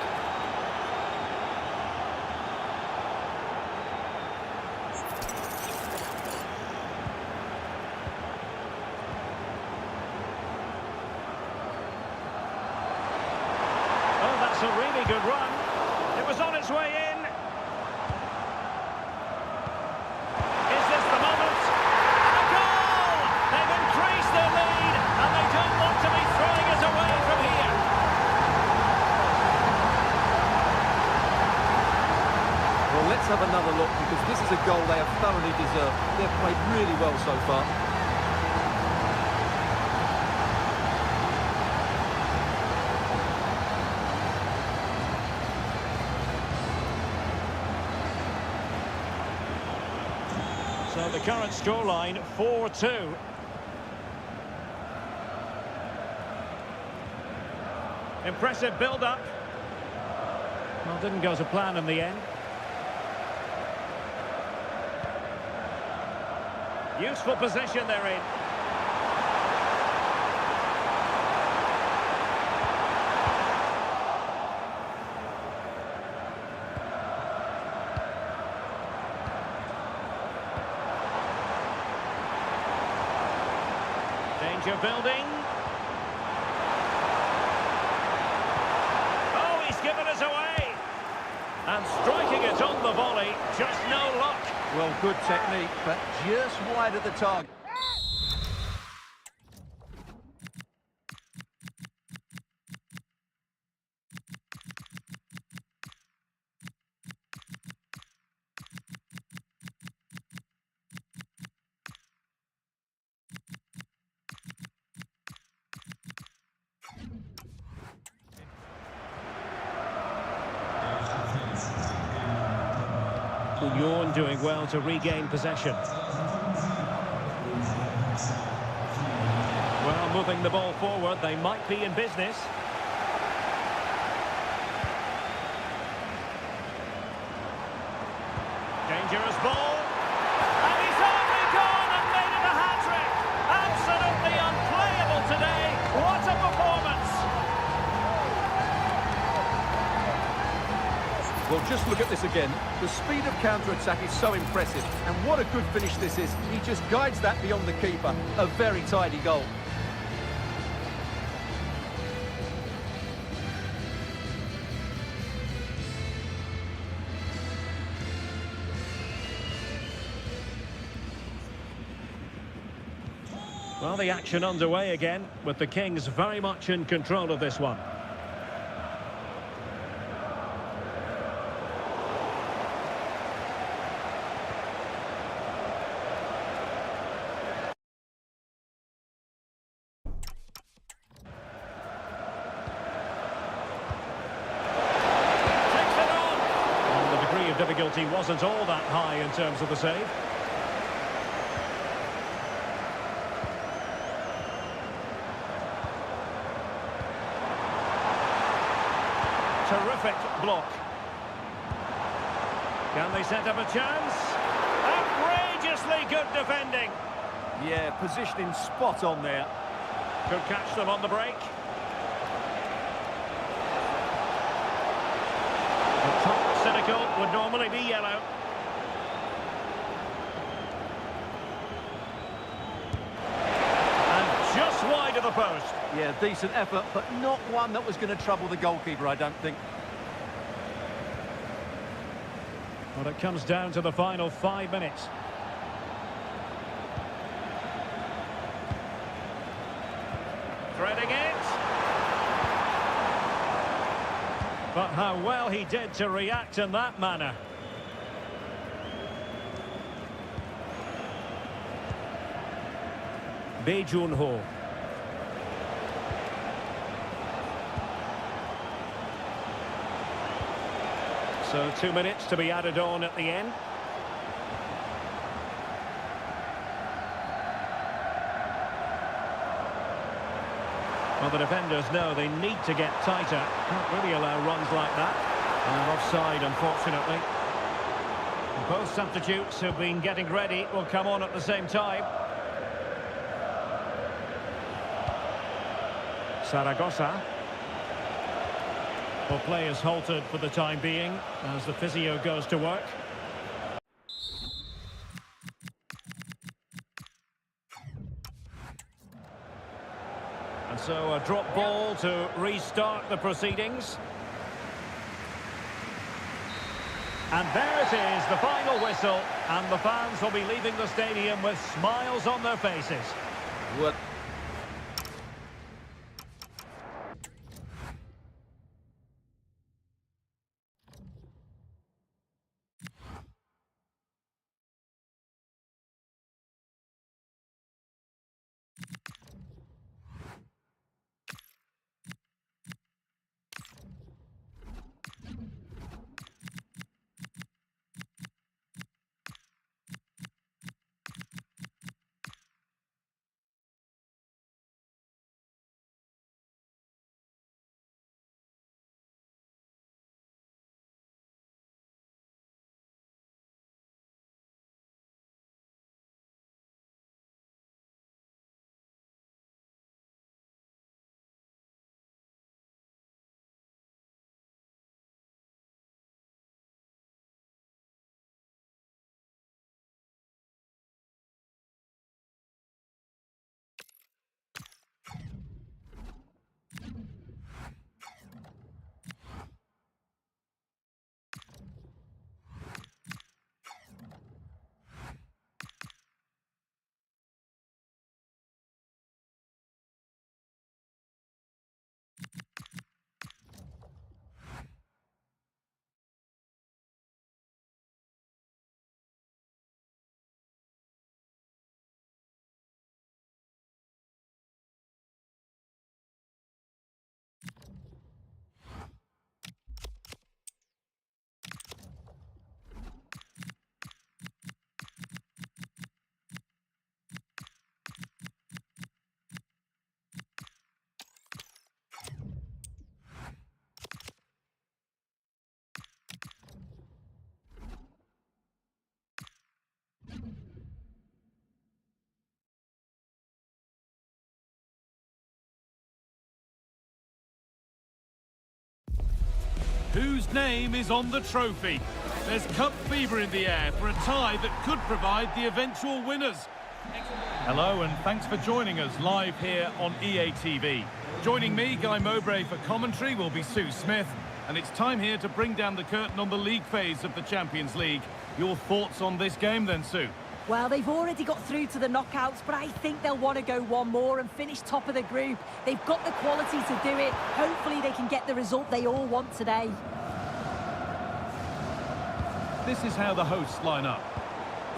A really good run. It was on its way in. Is this the moment? And a goal! They've increased their lead, and they don't want to be throwing it away from here. Well, let's have another look, because this is a goal they have thoroughly deserved. They've played really well so far. So the current scoreline, 4-2. Impressive build-up. Well, didn't go to plan in the end. Useful position they're in. Danger building. Oh, he's given us away. And striking it on the volley, just no luck. Well, good technique, but just wide of the target. Union doing well to regain possession. Well, moving the ball forward, they might be in business. Dangerous ball. And he's only gone and made it a hat-trick. Absolutely unplayable today. What a performance. Well, just look at this again. The speed of counter-attack is so impressive. And what a good finish this is. He just guides that beyond the keeper. A very tidy goal. Well, the action underway again, with the Kings very much in control of this one. Takes it on! And the degree of difficulty wasn't all that high in terms of the save. Terrific block. Can they set up a chance? Outrageously good defending. Yeah, positioning spot on there. Could catch them on the break. The top cynical would normally be yellow. And just wide of the post. Yeah, decent effort, but not one that was going to trouble the goalkeeper, I don't think. Well, it comes down to the final 5 minutes. Threading it. But how well he did to react in that manner. Bae Jun-ho. So 2 minutes to be added on at the end. Well, the defenders know they need to get tighter. Can't really allow runs like that. And offside, unfortunately. Both substitutes who've been getting ready will come on at the same time. Zaragoza. Well, play is halted for the time being as the physio goes to work. And so a drop ball to restart the proceedings. And there it is, the final whistle, and the fans will be leaving the stadium with smiles on their faces. What? Whose name is on the trophy? There's cup fever in the air for a tie that could provide the eventual winners. Hello and thanks for joining us live here on EA TV. Joining me, Guy Mowbray, for commentary will be Sue Smith. And it's time here to bring down the curtain on the league phase of the Champions League. Your thoughts on this game then, Sue? Well, they've already got through to the knockouts, but I think they'll want to go one more and finish top of the group. They've got the quality to do it. Hopefully they can get the result they all want today. This is how the hosts line up.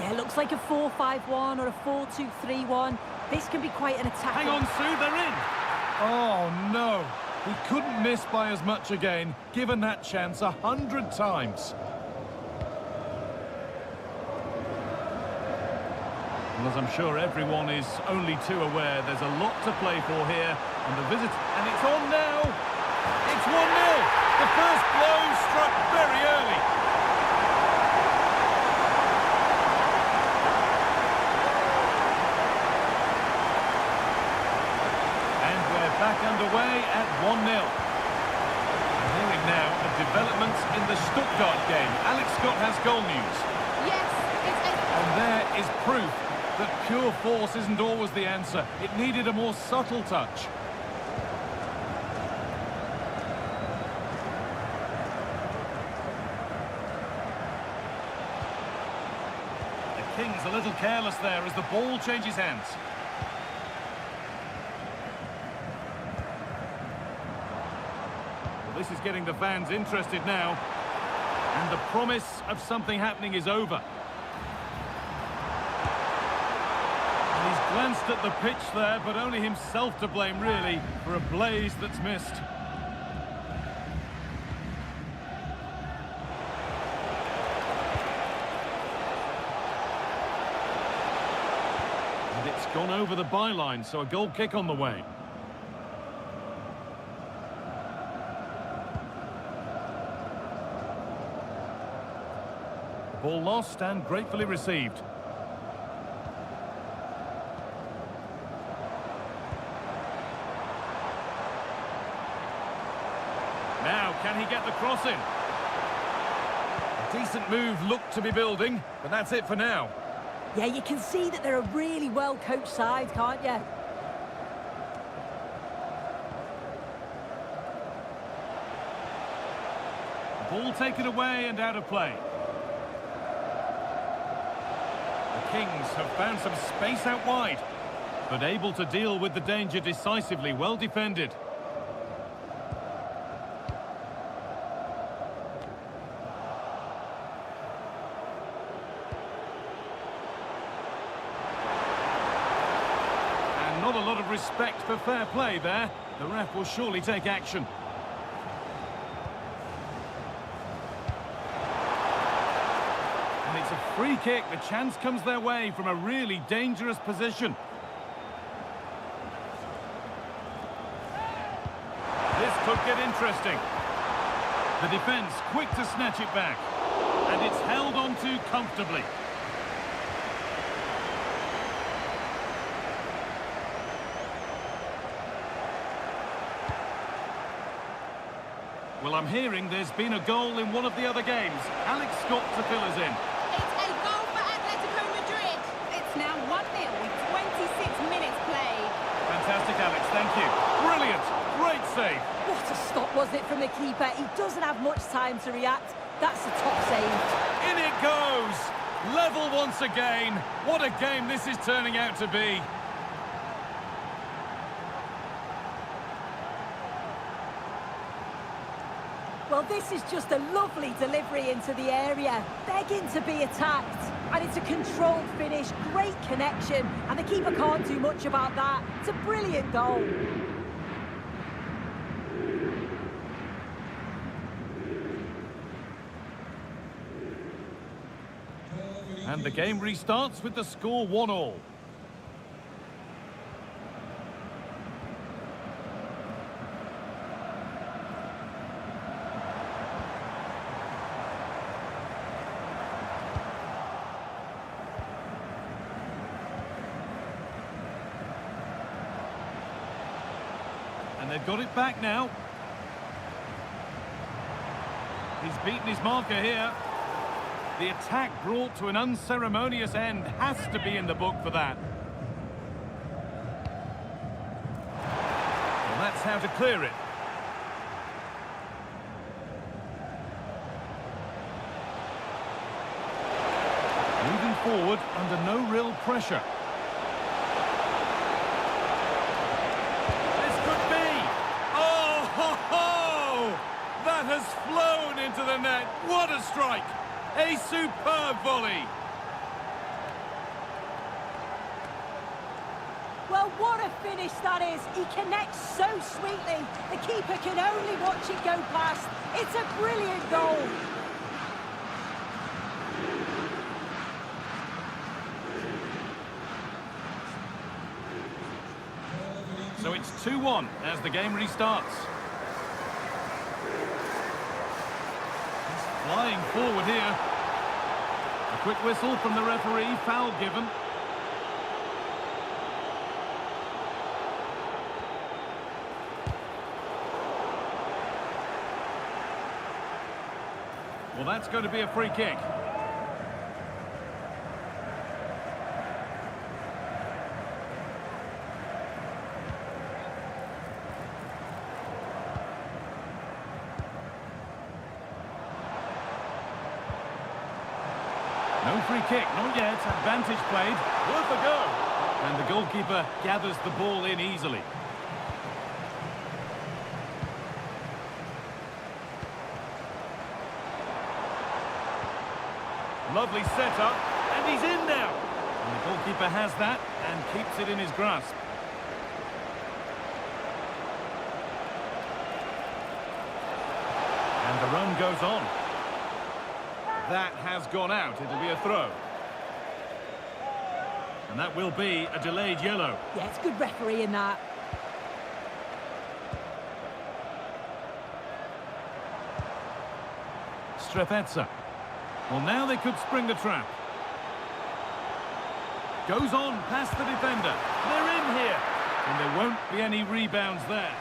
Yeah, it looks like a 4-5-1 or a 4-2-3-1. This can be quite an attack. Hang on, Sue, they're in! Oh, no. He couldn't miss by as much again, given that chance 100 times. And as I'm sure everyone is only too aware, there's a lot to play for here. And the visit, and it's on now! It's 1-0! The first blow struck very early. Back underway at 1-0. Hearing now a development in the Stuttgart game. Alex Scott has goal news. Yes, it's a... And there is proof that pure force isn't always the answer. It needed a more subtle touch. The Kings a little careless there as the ball changes hands. This is getting the fans interested now. And the promise of something happening is over. And he's glanced at the pitch there, but only himself to blame, really, for a blaze that's missed. And it's gone over the byline, so a goal kick on the way. Ball lost and gratefully received. Now, can he get the cross in? A decent move looked to be building, but that's it for now. Yeah, you can see that they're a really well-coached side, can't you? Ball taken away and out of play. Kings have found some space out wide, but able to deal with the danger decisively, well defended. And not a lot of respect for fair play there. The ref will surely take action. It's a free kick. The chance comes their way from a really dangerous position. This could get interesting. The defence quick to snatch it back. And it's held on to comfortably. Well, I'm hearing there's been a goal in one of the other games. Alex Scott to fill us in. It's a goal for Atletico Madrid. It's now 1-0 with 26 minutes played. Fantastic, Alex, thank you. Brilliant, great save. What a stop was it from the keeper. He doesn't have much time to react. That's a top save. In it goes. Level once again. What a game this is turning out to be. Well, this is just a lovely delivery into the area, begging to be attacked. And it's a controlled finish, great connection, and the keeper can't do much about that. It's a brilliant goal. And the game restarts with the score 1-1. And they've got it back now. He's beaten his marker here. The attack brought to an unceremonious end has to be in the book for that. Well, that's how to clear it. Moving forward under no real pressure. This could be! Oh, ho, ho! That has flown into the net. What a strike! A superb volley! Well, what a finish that is. He connects so sweetly. The keeper can only watch it go past. It's a brilliant goal. So it's 2-1 as the game restarts. He's flying forward here. A quick whistle from the referee, foul given. Well, that's going to be a free kick. No free kick, not yet. Advantage played. Worth a go. And the goalkeeper gathers the ball in easily. Lovely setup, and he's in now. And the goalkeeper has that and keeps it in his grasp. And the run goes on. That has gone out. It'll be a throw. And that will be a delayed yellow. Yeah, it's good refereeing that. Strefetza. Well, now they could spring the trap. Goes on past the defender. They're in here. And there won't be any rebounds there.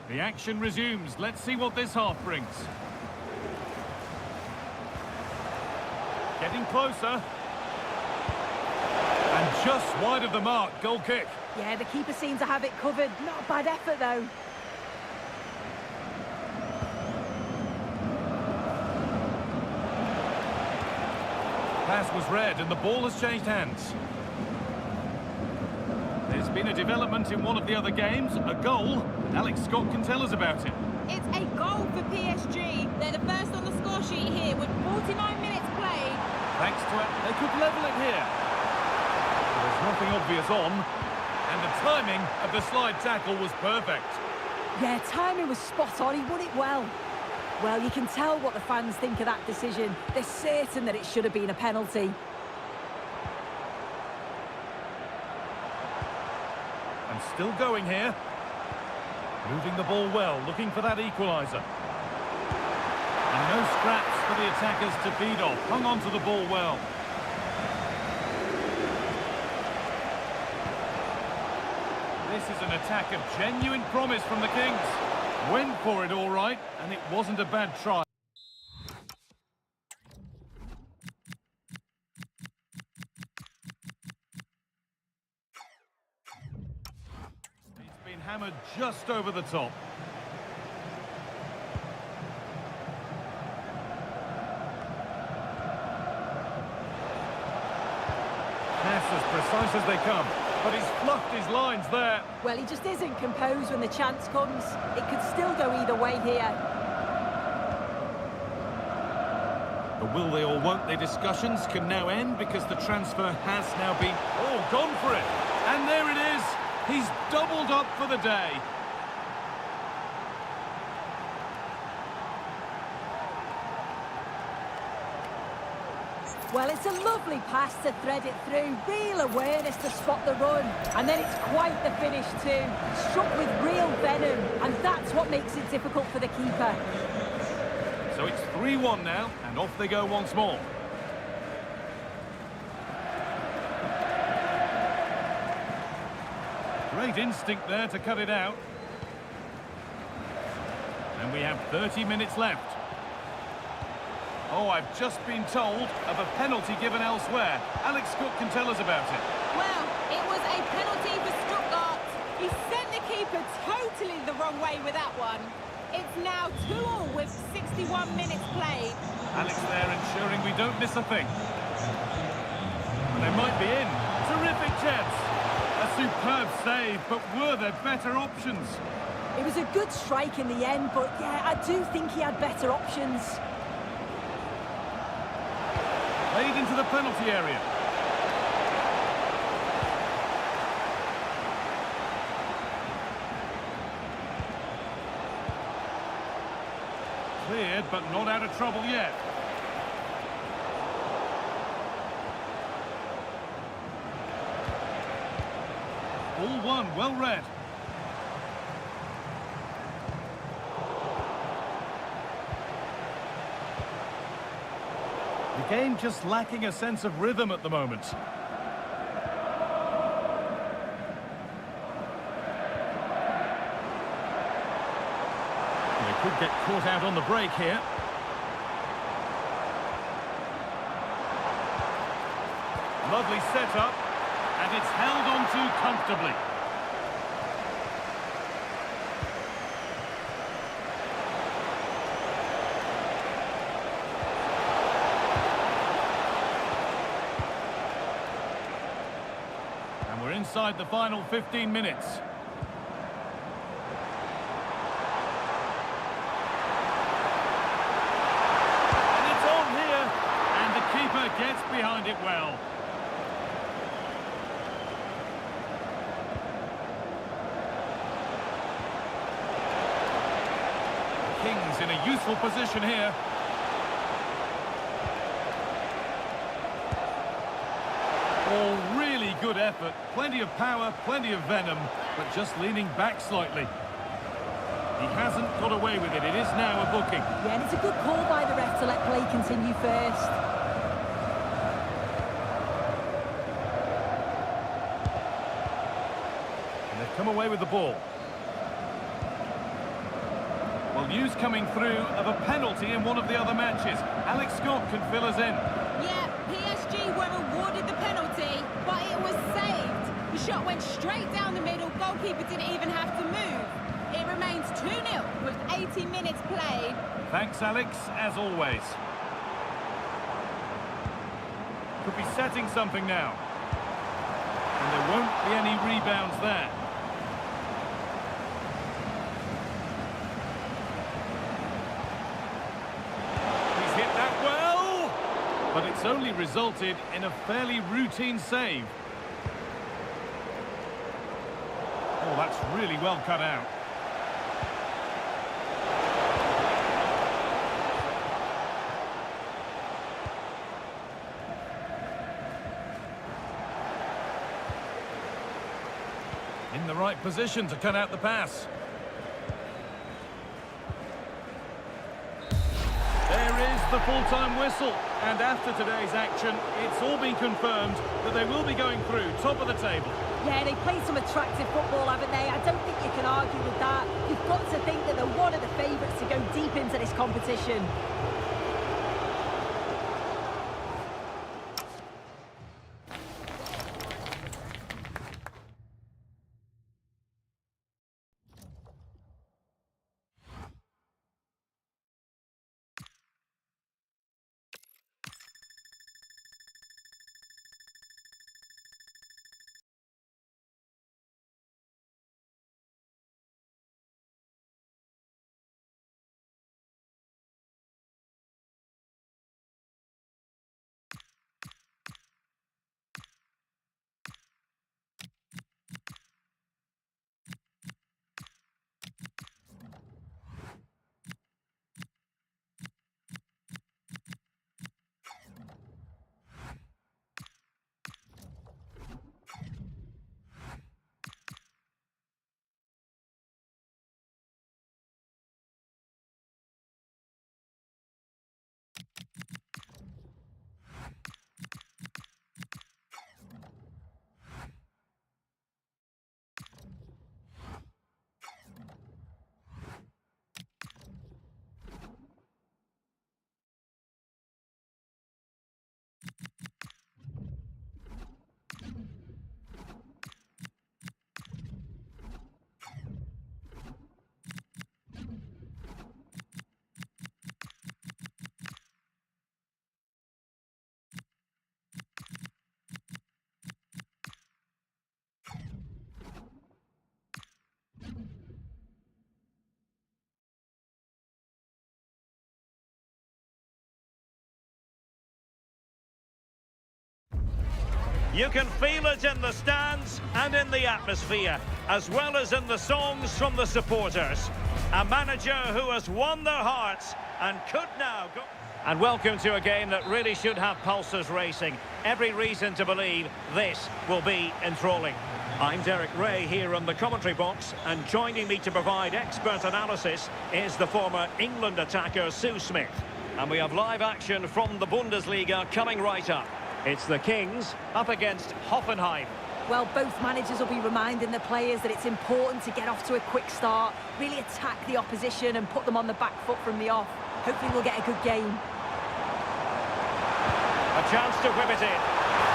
The action resumes. Let's see what this half brings. Getting closer. And just wide of the mark. Goal kick. Yeah, the keeper seems to have it covered. Not a bad effort, though. Pass was read and the ball has changed hands. There's been a development in one of the other games, a goal. Alex Scott can tell us about it. It's a goal for PSG. They're the first on the score sheet here with 49 minutes played. Thanks to it, they could level it here. There's nothing obvious on, and the timing of the slide tackle was perfect. Yeah, timing was spot on. He won it well. Well, you can tell what the fans think of that decision. They're certain that it should have been a penalty. And still going here. Moving the ball well, looking for that equaliser. And no scraps for the attackers to feed off. Hung on to the ball well. This is an attack of genuine promise from the Kings. Went for it all right, and it wasn't a bad try. It's been hammered just over the top. Pass as precise as they come, but he's fluffed his lines there. Well, he just isn't composed when the chance comes. It could still go either way here. The will they or won't they discussions can now end because the transfer has now been, gone for it. And there it is. He's doubled up for the day. Well, it's a lovely pass to thread it through. Real awareness to spot the run. And then it's quite the finish too. Struck with real venom. And that's what makes it difficult for the keeper. So it's 3-1 now, and off they go once more. Great instinct there to cut it out. And we have 30 minutes left. Oh, I've just been told of a penalty given elsewhere. Alex Cook can tell us about it. Well, it was a penalty for Stuttgart. He sent the keeper totally the wrong way with that one. It's now 2-2 with 61 minutes played. Alex there ensuring we don't miss a thing. And they might be in. Terrific chance. A superb save, but were there better options? It was a good strike in the end, but yeah, I do think he had better options. Played into the penalty area. Cleared, but not out of trouble yet. All one, well read. The game just lacking a sense of rhythm at the moment. They could get caught out on the break here. Lovely setup, and it's held on to comfortably. And we're inside the final 15 minutes. And it's on here, and the keeper gets behind it well. Kings in a useful position here. All really good effort, plenty of power, plenty of venom, but just leaning back slightly. He hasn't got away with it. It is now a booking. Yeah, and it's a good call by the ref to let play continue first. And they've come away with the ball. Well, news coming through of a penalty in one of the other matches. Alex Scott can fill us in. Yeah, PSG were awarded the penalty, but it was saved. The shot went straight down the middle. Goalkeeper didn't even have to move. It remains 2-0 with 80 minutes played. Thanks, Alex, as always. Could be setting something now. And there won't be any rebounds there. He's hit that well, but it's only resulted in a fairly routine save. Oh, that's really well cut out. In the right position to cut out the pass. There is the full-time whistle. And after today's action, it's all been confirmed that they will be going through, top of the table. Yeah, they played some attractive football, haven't they? I don't think you can argue with that. You've got to think that they're one of the favourites to go deep into this competition. You can feel it in the stands and in the atmosphere, as well as in the songs from the supporters. A manager who has won their hearts and could now go... And welcome to a game that really should have pulses racing. Every reason to believe this will be enthralling. I'm Derek Ray here in the commentary box, and joining me to provide expert analysis is the former England attacker Sue Smith. And we have live action from the Bundesliga coming right up. It's the Kings up against Hoffenheim. Well, both managers will be reminding the players that it's important to get off to a quick start, really attack the opposition and put them on the back foot from the off. Hopefully we'll get a good game. A chance to whip it in.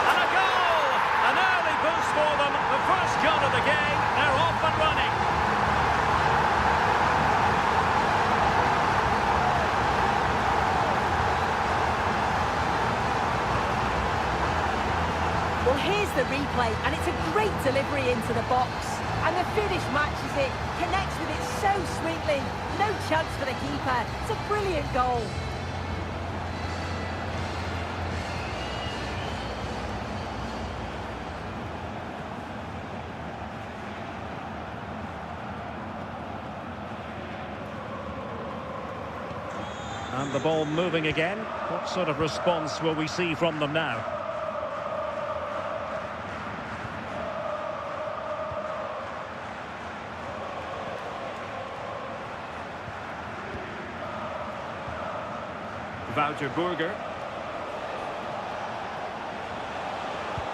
And a goal! An early boost for them. The first goal of the game. They're off and running. Well, here's the replay, and it's a great delivery into the box. And the finish matches it, connects with it so sweetly. No chance for the keeper. It's a brilliant goal. And the ball moving again. What sort of response will we see from them now? Wouter Burger.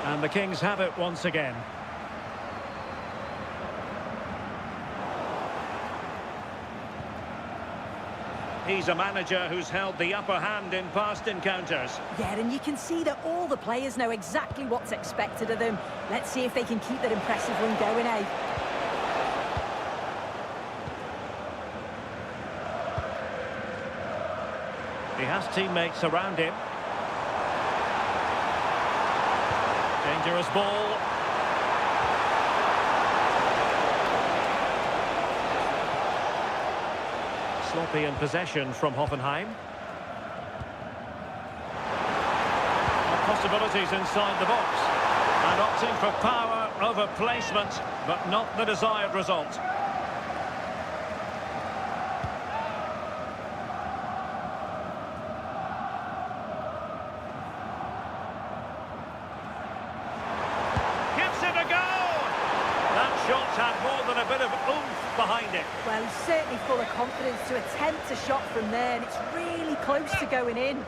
And the Kings have it once again. He's a manager who's held the upper hand in past encounters. Yeah, and you can see that all the players know exactly what's expected of them. Let's see if they can keep that impressive run going, eh? He has teammates around him. Dangerous ball. Sloppy in possession from Hoffenheim. Possibilities inside the box. And opting for power over placement, but not the desired result. Shots had more than a bit of oomph behind it. Well, he's certainly full of confidence to attempt a shot from there, and it's really close to going in.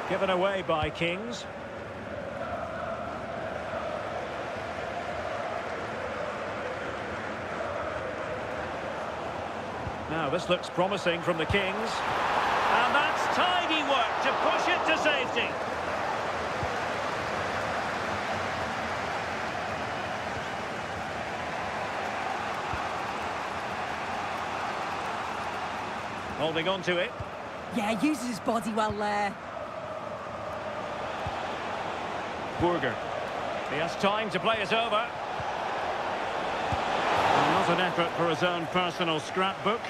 Given away by Kings. Now this looks promising from the Kings. And that's tidy work to push it to safety. Holding on to it. Yeah, uses his body well there. Burger. He has time to play it over. And not an effort for his own personal scrapbook.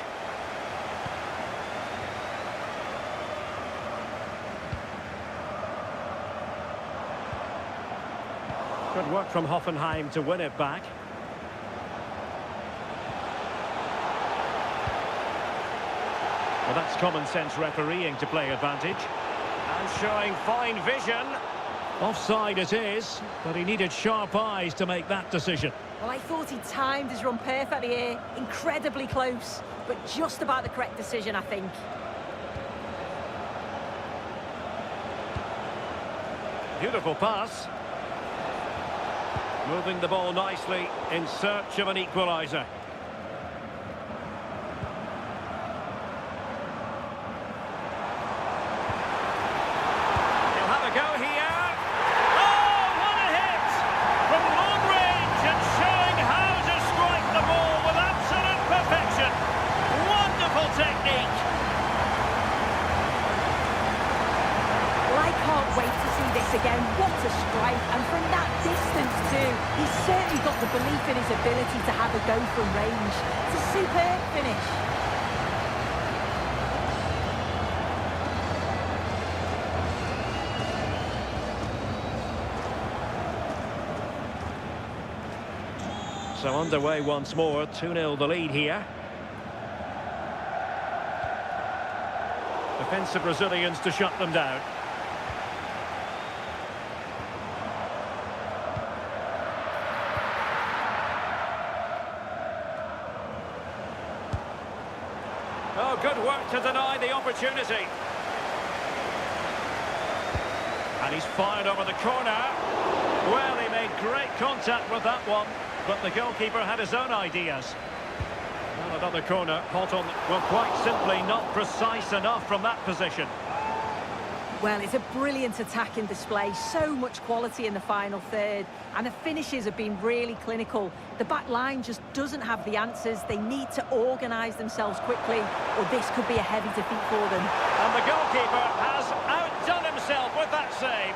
Good work from Hoffenheim to win it back. Well, that's common sense refereeing to play advantage. And showing fine vision. Offside it is, but he needed sharp eyes to make that decision. Well, I thought he timed his run perfectly here. Incredibly close, but just about the correct decision, I think. Beautiful pass. Moving the ball nicely in search of an equaliser. Again, what a strike, and from that distance too. He's certainly got the belief in his ability to have a go from range. It's a superb finish. So underway once more, 2-0 the lead here. Defensive Brazilians to shut them down. Oh, good work to deny the opportunity. And he's fired over the corner. Well, he made great contact with that one, but the goalkeeper had his own ideas. Well, another corner, hot on, well, quite simply not precise enough from that position. Well, it's a brilliant attacking display, so much quality in the final third, and the finishes have been really clinical. The back line just doesn't have the answers. They need to organise themselves quickly, or this could be a heavy defeat for them. And the goalkeeper has outdone himself with that save.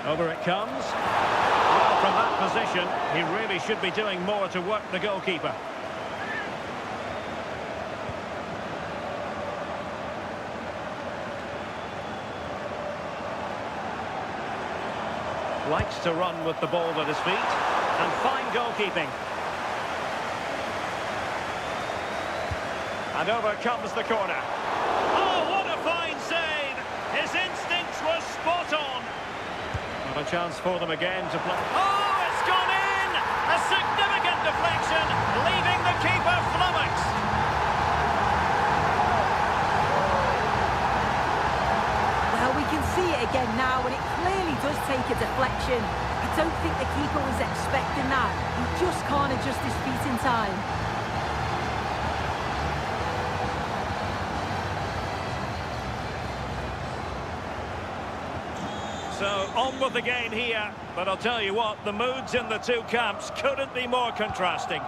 Over it comes. Well, from that position, he really should be doing more to work the goalkeeper. Likes to run with the ball at his feet, and fine goalkeeping. And over comes the corner. Oh, what a fine save! His instincts were spot on. Not a chance for them again to play. Oh, it's gone in! A significant deflection, leaving the keeper flummoxed. Well, we can see it again now, and it clearly does take a deflection. I don't think the keeper was expecting that. He just can't adjust his feet in time. So, on with the game here, but I'll tell you what, the moods in the two camps couldn't be more contrasting.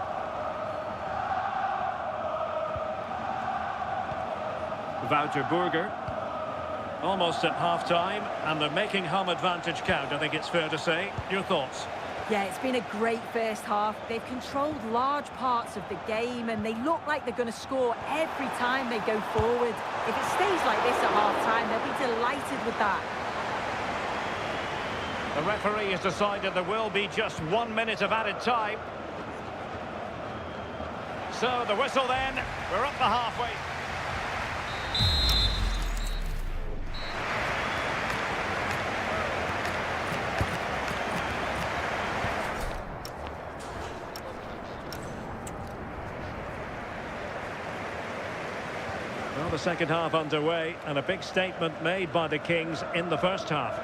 Wouter Burger. Almost at half-time, and they're making home advantage count, I think it's fair to say. Your thoughts? Yeah, it's been a great first half. They've controlled large parts of the game, and they look like they're going to score every time they go forward. If it stays like this at half-time, they'll be delighted with that. The referee has decided there will be just 1 minute of added time. So the whistle then, we're up the halfway. Well, the second half underway, and a big statement made by the Kings in the first half.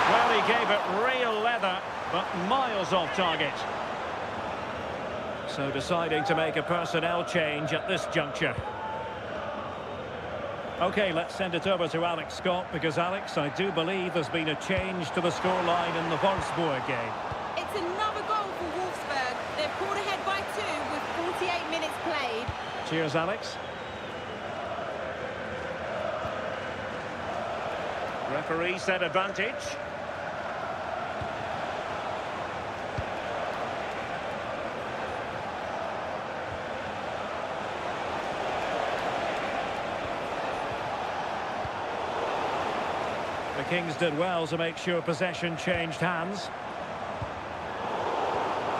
Well, he gave it real leather, but miles off target. So deciding to make a personnel change at this juncture. OK, let's send it over to Alex Scott, because, Alex, I do believe there's been a change to the scoreline in the Wolfsburg game. It's another goal for Wolfsburg. They've pulled ahead by 2 with 48 minutes played. Cheers, Alex. Referee said advantage. The Kings did well to make sure possession changed hands.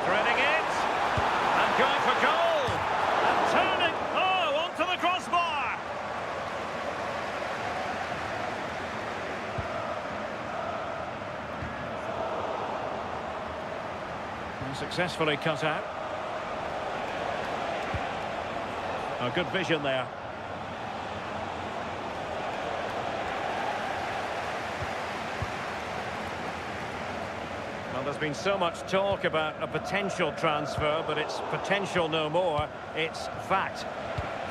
Threading it, and going for goal, and turning, oh, onto the crossbar. And successfully cut out. A good vision there. Well, there's been so much talk about a potential transfer, but it's potential no more. It's fact.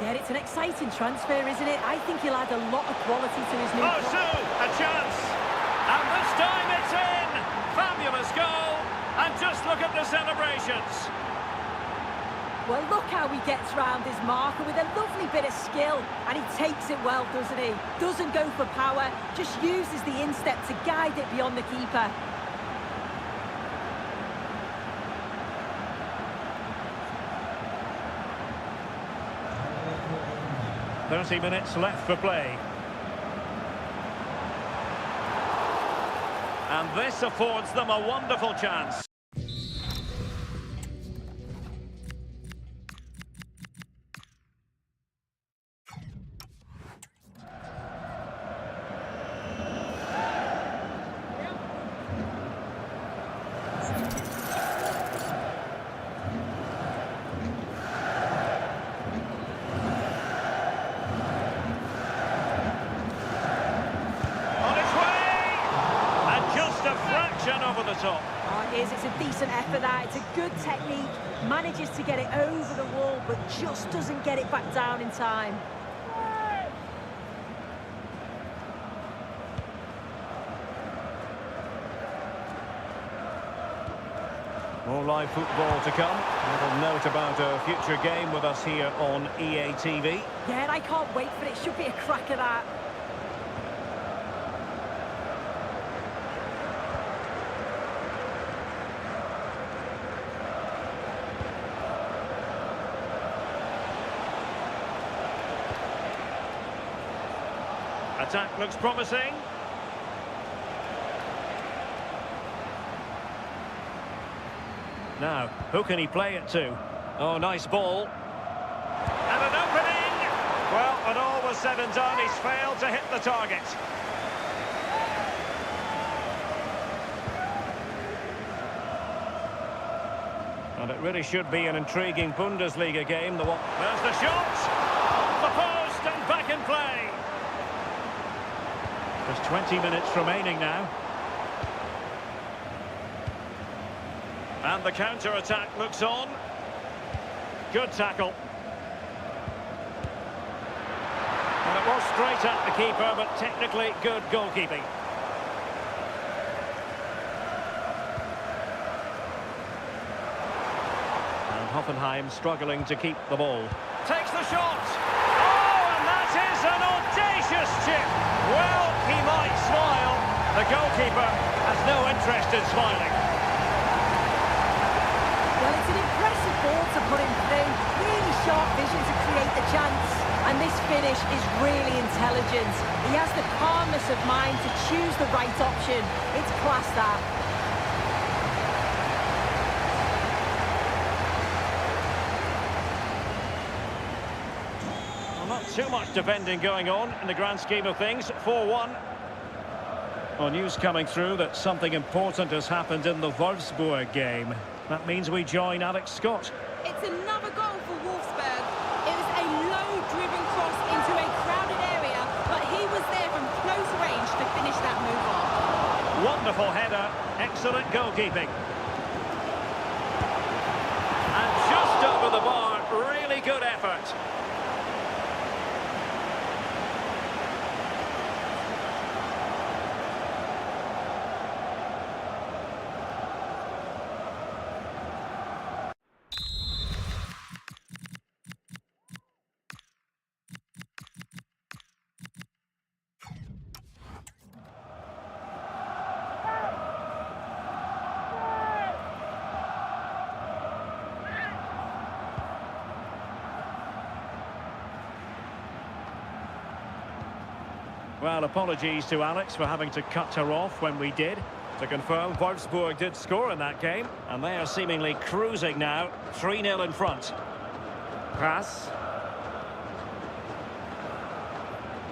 Yeah, it's an exciting transfer, isn't it? I think he'll add a lot of quality to his new club. Oh, Sue, a chance. And this time it's in. Fabulous goal. And just look at the celebrations. Well, look how he gets round his marker with a lovely bit of skill. And he takes it well, doesn't he? Doesn't go for power, just uses the instep to guide it beyond the keeper. 30 minutes left for play. And this affords them a wonderful chance. Over the top. Oh, it is. It's a decent effort, that. It's a good technique. Manages to get it over the wall, but just doesn't get it back down in time. More live football to come. A little note about a future game with us here on EA TV. Yeah, and I can't wait for it. Should be a cracker, that. Attack looks promising. Now, who can he play it to? Oh, nice ball. And an opening! Well, when all was said and done, he's failed to hit the target. And it really should be an intriguing Bundesliga game. There's the shot! Off the post and back in play! There's 20 minutes remaining now. And the counter-attack looks on. Good tackle. And it was straight at the keeper, but technically good goalkeeping. And Hoffenheim struggling to keep the ball. Takes the shot! Oh, and that is an audacious chip! Well, he might smile. The goalkeeper has no interest in smiling. Well, it's an impressive ball to put him through. Really sharp vision to create the chance. And this finish is really intelligent. He has the calmness of mind to choose the right option. It's class, that. Not too much defending going on in the grand scheme of things. 4-1. Well, news coming through that something important has happened in the Wolfsburg game. That means we join Alex Scott. It's another goal for Wolfsburg. It was a low-driven cross into a crowded area, but he was there from close range to finish that move off. Wonderful header. Excellent goalkeeping. And just over the bar. Really good effort. Well, apologies to Alex for having to cut her off when we did. To confirm, Wolfsburg did score in that game, and they are seemingly cruising now, 3-0 in front. Pass.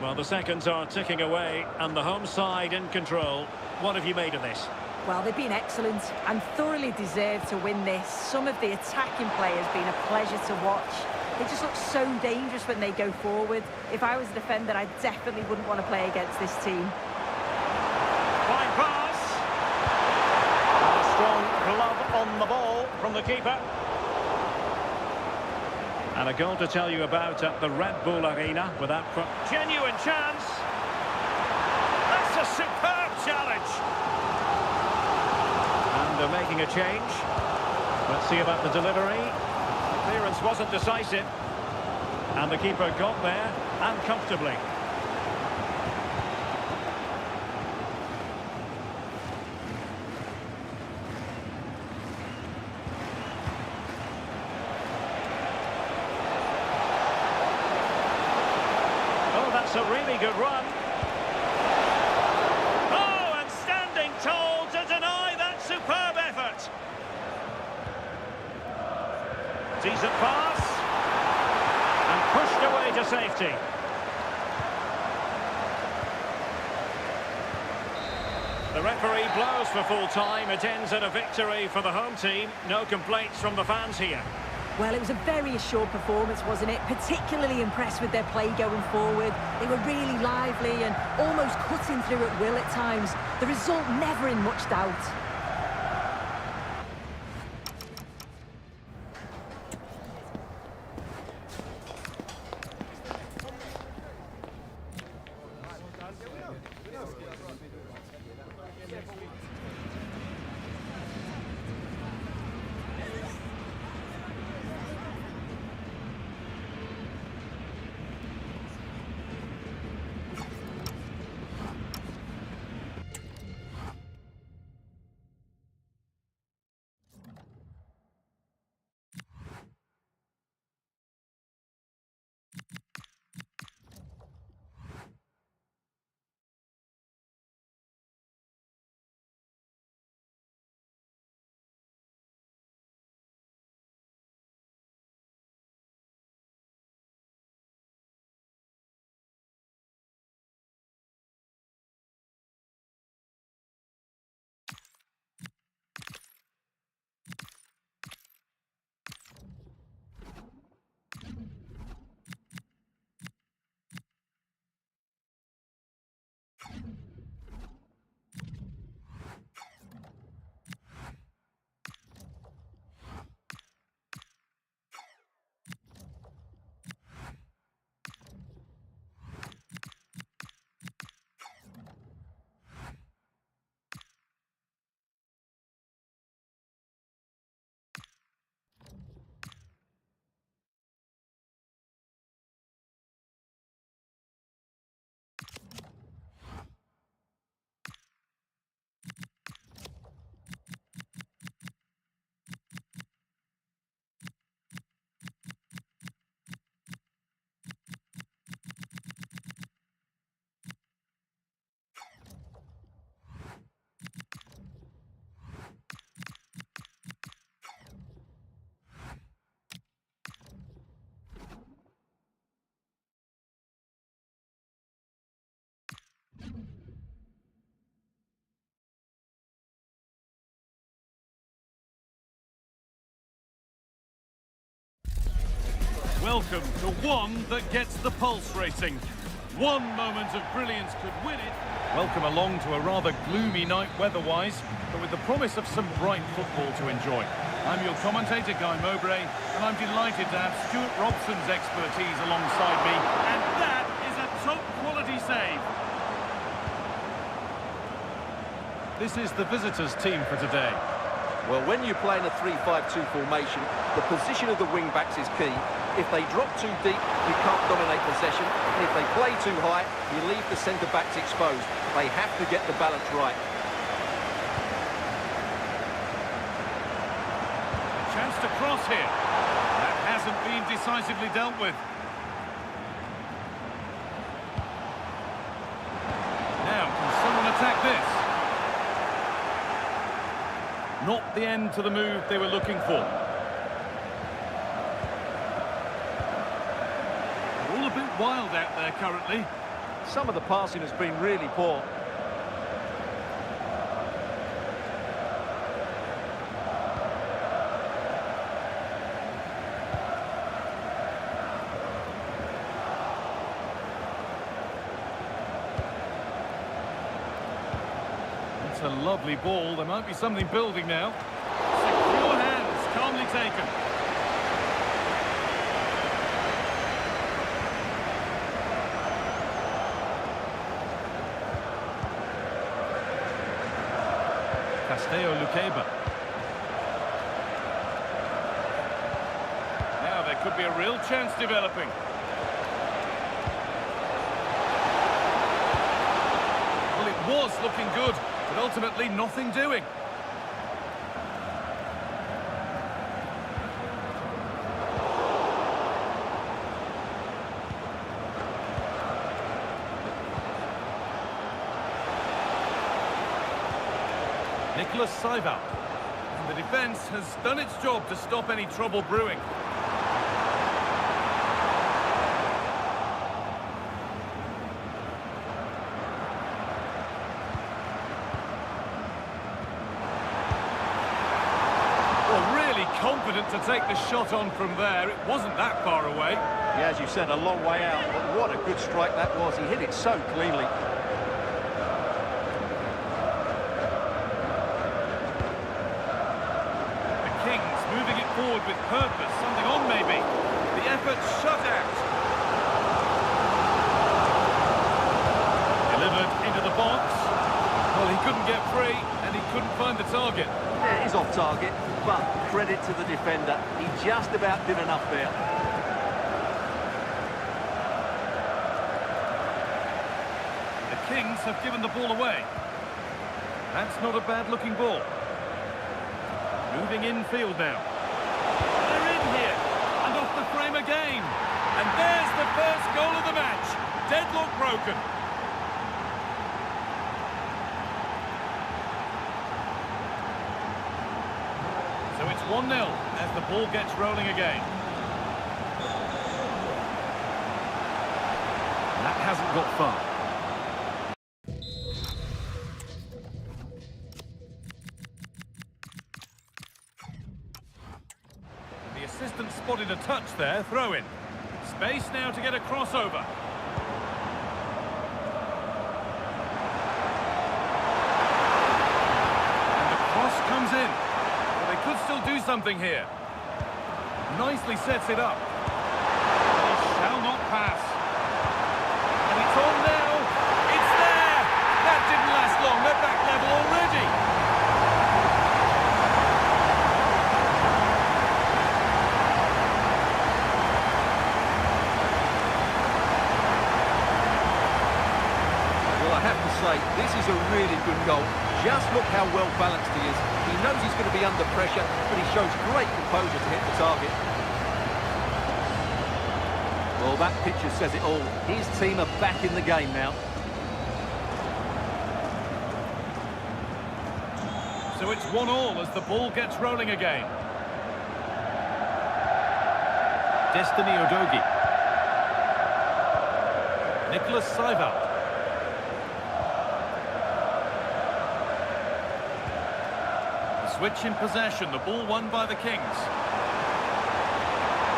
Well, the seconds are ticking away, and the home side in control. What have you made of this? Well, they've been excellent and thoroughly deserved to win this. Some of the attacking play has been a pleasure to watch. They just look so dangerous when they go forward. If I was a defender, I definitely wouldn't want to play against this team. Fine pass. A strong glove on the ball from the keeper. And a goal to tell you about at the Red Bull Arena without... Genuine chance. That's a superb challenge. And they're making a change. Let's see about the delivery. Clearance wasn't decisive. And the keeper got there, and comfortably. That's a really good run. Oh, and standing tall to deny that superb effort. Decent pass. And pushed away to safety. The referee blows for full time. It ends in a victory for the home team. No complaints from the fans here. Well, it was a very assured performance, wasn't it? Particularly impressed with their play going forward. They were really lively and almost cutting through at will at times. The result never in much doubt. Welcome to one that gets the pulse racing. One moment of brilliance could win it. Welcome along to a rather gloomy night weather-wise, but with the promise of some bright football to enjoy. I'm your commentator, Guy Mowbray, and I'm delighted to have Stuart Robson's expertise alongside me, and that is a top-quality save. This is the visitors' team for today. Well, when you play in a 3-5-2 formation, the position of the wing-backs is key. If they drop too deep, you can't dominate possession. And if they play too high, you leave the centre-backs exposed. They have to get the balance right. Chance to cross here. That hasn't been decisively dealt with. Now, can someone attack this? Not the end to the move they were looking for. All a bit wild out there currently. Some of the passing has been really poor. It's a lovely ball. There might be something building now. Secure hands, calmly taken. Lukeba. Now there could be a real chance developing. Well, it was looking good, but ultimately nothing doing. Seival. And the defence has done its job to stop any trouble brewing. Well, really confident to take the shot on from there. It wasn't that far away. Yeah, as you said, a long way out, but what a good strike that was. He hit it so cleanly. Forward with purpose, something on maybe. The effort shut out. Delivered into the box. Well, he couldn't get free and he couldn't find the target. Yeah, he's off target, but credit to the defender. He just about did enough there. The Kings have given the ball away. That's not a bad-looking ball. Moving infield now. Frame again, and there's the first goal of the match. Deadlock broken. So it's 1-0 as the ball gets rolling again. That hasn't got far. Assistant spotted a touch there, throw in. Space now to get a crossover. And the cross comes in. But they could still do something here. Nicely sets it up. He shall not pass. And it's on now. It's there! That didn't last long. They're back level already. This is a really good goal. Just look how well balanced he is. He knows he's going to be under pressure, but he shows great composure to hit the target. Well, that picture says it all. His team are back in the game now. So it's 1-1 as the ball gets rolling again. Destiny Udogie. Seival. Switch in possession, the ball won by the Kings.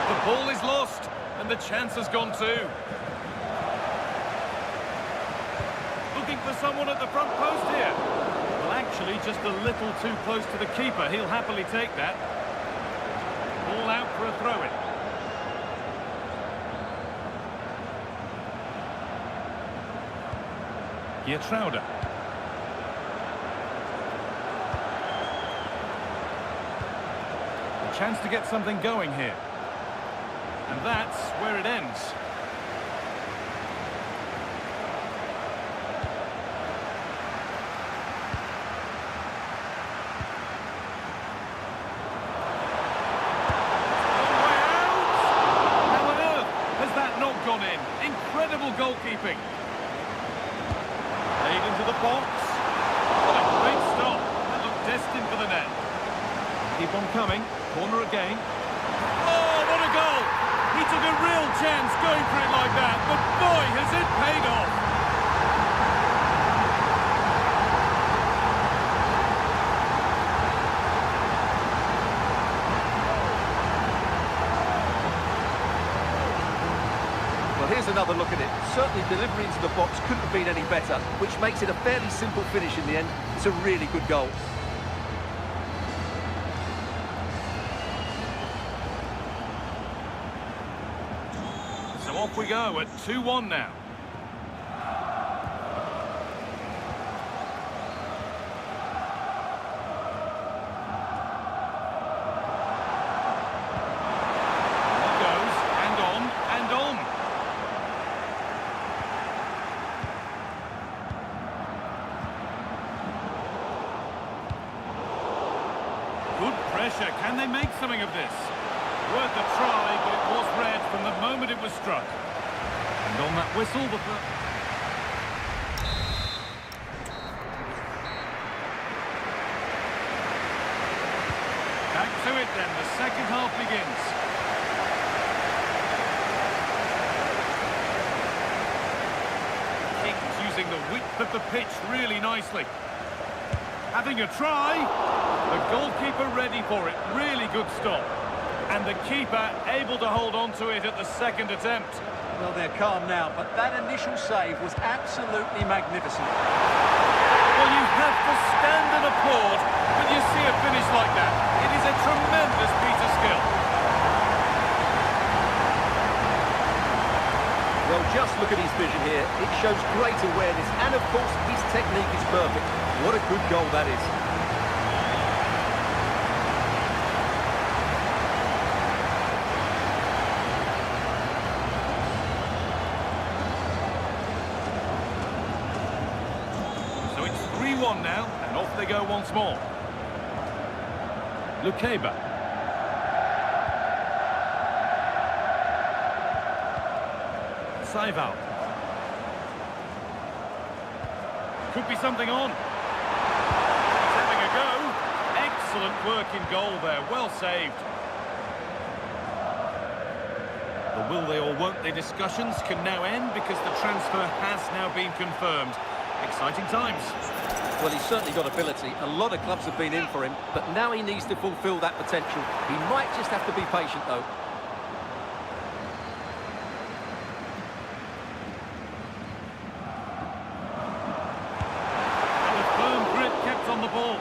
The ball is lost, and the chance has gone too. Looking for someone at the front post here. Well, actually, just a little too close to the keeper. He'll happily take that. Ball out for a throw-in. Gietrauda. Chance to get something going here. And that's where it ends. How on earth has that not gone in? Incredible goalkeeping. Played into the box. What a great stop. That looked destined for the net. Keep on coming. Corner again. Oh, what a goal! He took a real chance going for it like that, but boy, has it paid off! Well, here's another look at it. Certainly delivery into the box couldn't have been any better, which makes it a fairly simple finish in the end. It's a really good goal. Off we go at 2-1 now. On goes, and on, and on. Good pressure. Can they make something of this? Worth a try, but it was red from the moment it was struck. And on that whistle, then, the second half begins. Kings using the width of the pitch really nicely. Having a try. The goalkeeper ready for it. Really good stop. And the keeper able to hold on to it at the second attempt. Well, they're calm now, but that initial save was absolutely magnificent. Well, you have to stand and applaud when you see a finish like that. It is a tremendous piece of skill. Well, just look at his vision here. It shows great awareness, and of course, his technique is perfect. What a good goal that is. So it's 3-1 now, and off they go once more. Lukeba. Saival. Could be something on. He's having a go. Excellent work in goal there. Well saved. The will they or won't they discussions can now end because the transfer has now been confirmed. Exciting times. Well, he's certainly got ability. A lot of clubs have been in for him, but now he needs to fulfil that potential. He might just have to be patient, though. On the ball.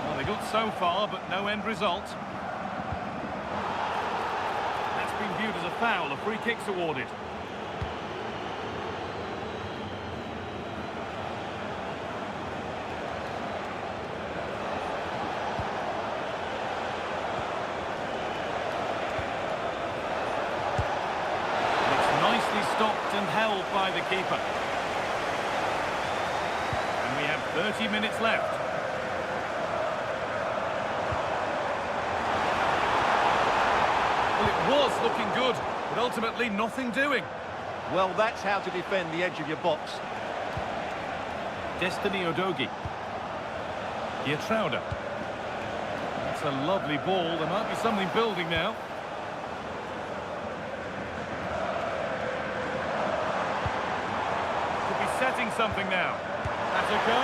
Well, they got so far, but no end result. That's been viewed as a foul. A free kick's awarded. Stopped and held by the keeper. And we have 30 minutes left. Well, it was looking good, but ultimately nothing doing. Well, that's how to defend the edge of your box. Destiny Odogi. Gietrauda. That's a lovely ball. There might be something building now. Setting something now. That's a go.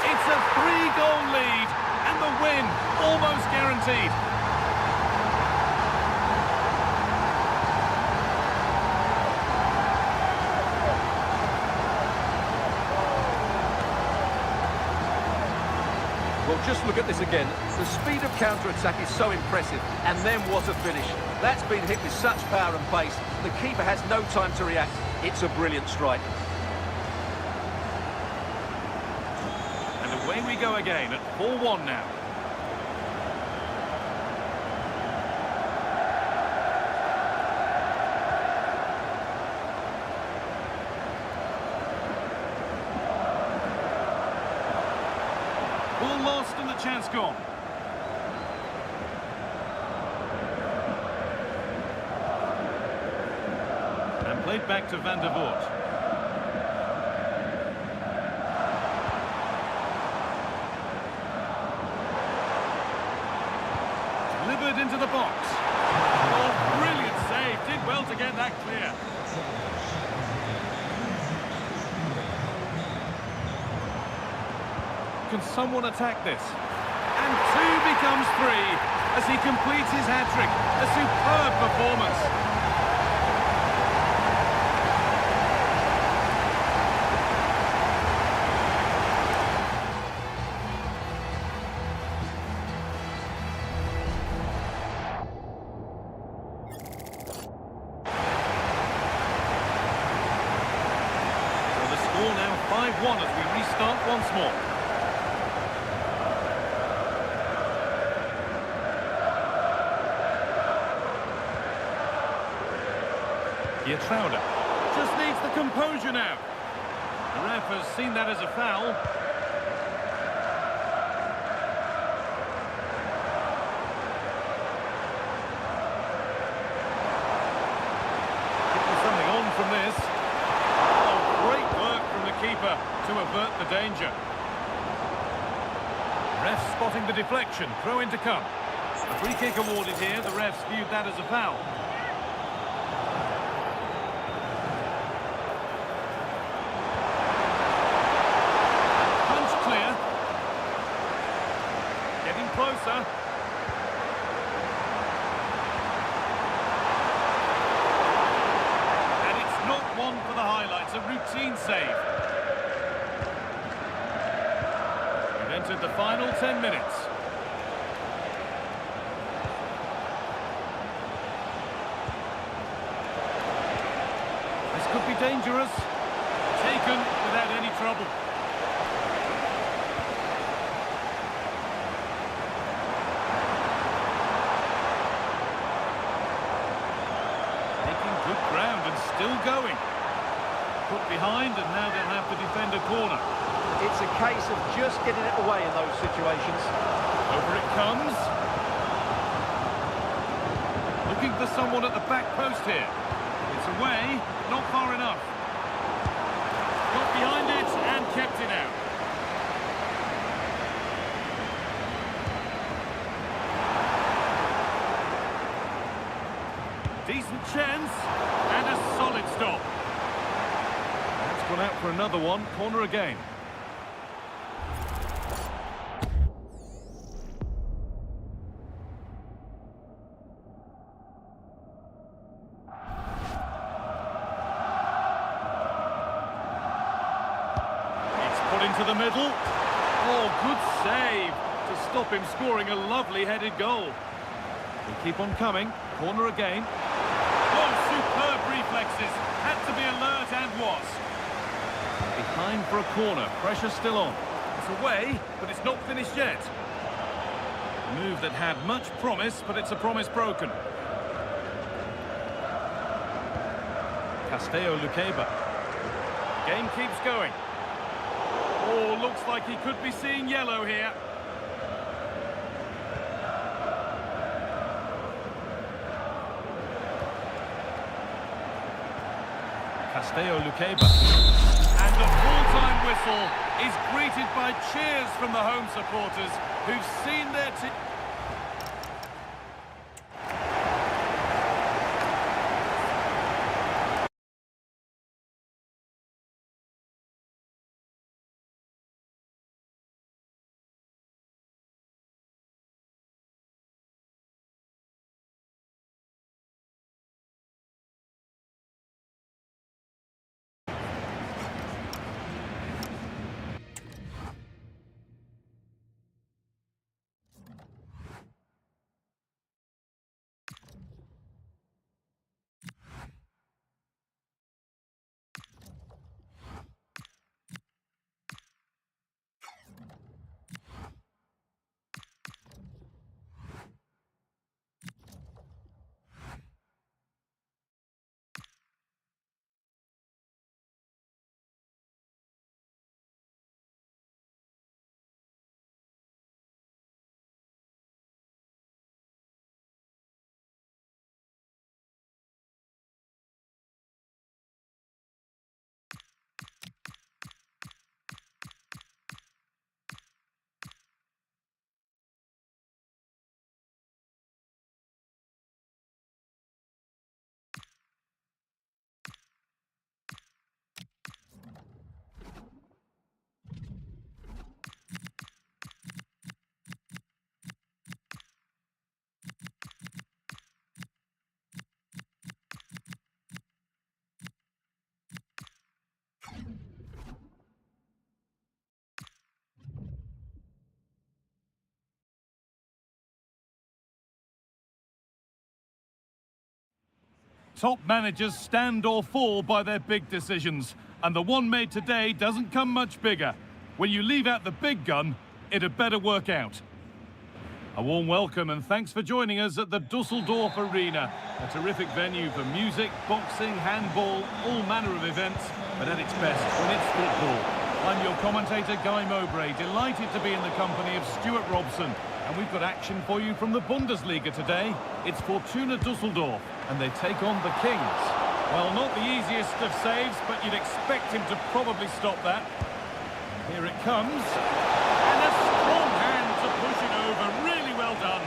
It's a 3-goal lead, and the win almost guaranteed. Well, just look at this again. The speed of counter-attack is so impressive, and then what a finish. That's been hit with such power and pace. The keeper has no time to react. It's a brilliant strike. Away we go again at 4-1 now. Ball lost and the chance gone. And played back to Van der Voort. Into the box. Oh, brilliant save. Did well to get that clear. Can someone attack this? And 2 becomes 3 as he completes his hat-trick. A superb performance. Score now 5-1 as we restart once more. Gietrauda just needs the composure now. The ref has seen that as a foul. Getting something on from this. Oh, keeper to avert the danger. Ref spotting the deflection, throw in to come. A free kick awarded here, the refs viewed that as a foul. Punch clear. Getting closer. And it's not one for the highlights, a routine save. We've entered the final 10 minutes. Could be dangerous. Taken without any trouble. Making good ground and still going. Put behind and now they'll have to defend a corner. It's a case of just getting it away in those situations. Over it comes. Looking for someone at the back post here. It's away, not far enough. Got behind it and kept it out. Decent chance, and a solid stop. That's gone out for another one, corner again. Into the middle. Oh, good save to stop him scoring a lovely headed goal. They keep on coming. Corner again. Oh, superb reflexes. Had to be alert and was. Behind for a corner. Pressure still on. It's away, but it's not finished yet. A move that had much promise, but it's a promise broken. Castello Luqueba. Game keeps going. Oh, looks like he could be seeing yellow here. Castello Luqueba. And the full-time whistle is greeted by cheers from the home supporters who've seen their team. Top managers stand or fall by their big decisions, and the one made today doesn't come much bigger. When you leave out the big gun, it had better work out. A warm welcome and thanks for joining us at the Dusseldorf Arena, a terrific venue for music, boxing, handball, all manner of events, but at its best when it's football. I'm your commentator, Guy Mowbray, delighted to be in the company of Stuart Robson. And we've got action for you from the Bundesliga today. It's Fortuna Dusseldorf, and they take on the Kings. Well, not the easiest of saves, but you'd expect him to probably stop that. Here it comes. And a strong hand to push it over. Really well done.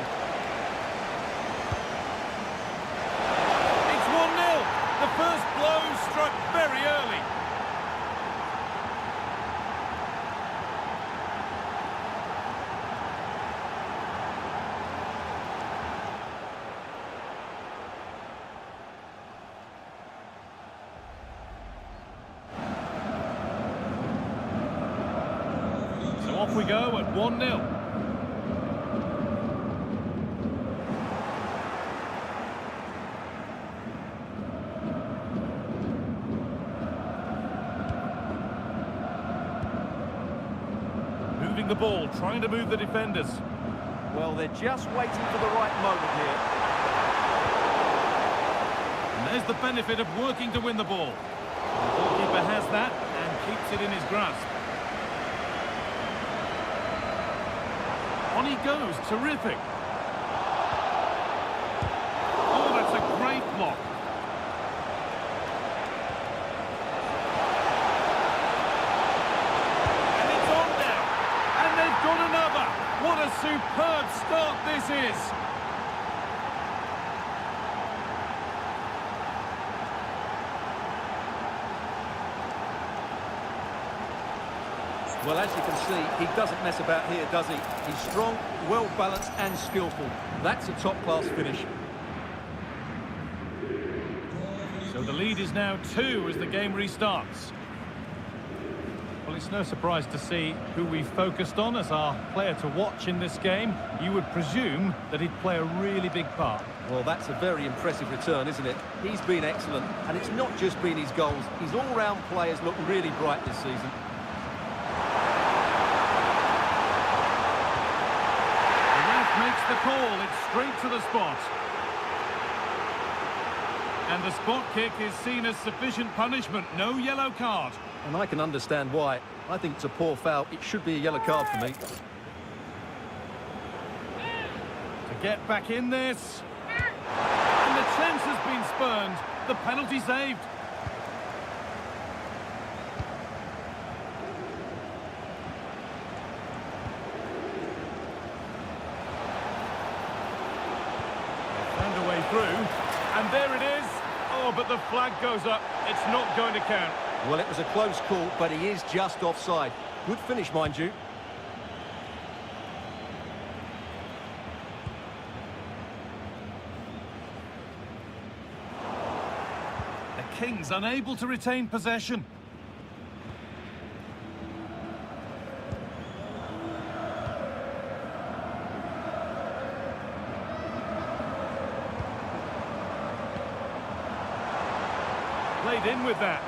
It's 1-0. The first blow struck very early. Off we go at 1-0. Moving the ball, trying to move the defenders. Well, they're just waiting for the right moment here. And there's the benefit of working to win the ball. The goalkeeper has that and keeps it in his grasp. On he goes, terrific. Oh, that's a great block. And it's on now. And they've got another. What a superb start this is. Well, as you can see, he doesn't mess about here, does he? He's strong, well-balanced and skillful. That's a top-class finish. So the lead is now 2 as the game restarts. Well, it's no surprise to see who we focused on as our player to watch in this game. You would presume that he'd play a really big part. Well, that's a very impressive return, isn't it? He's been excellent, and it's not just been his goals. His all-round play has looked really bright this season. Makes the call, it's straight to the spot. And the spot kick is seen as sufficient punishment, no yellow card. And I can understand why. I think it's a poor foul. It should be a yellow card for me. To get back in this. And the chance has been spurned. The penalty saved. Through, and there it is. Oh, but the flag goes up. It's not going to count. Well, it was a close call, but he is just offside. Good finish, mind you. The Kings unable to retain possession. Played in with that.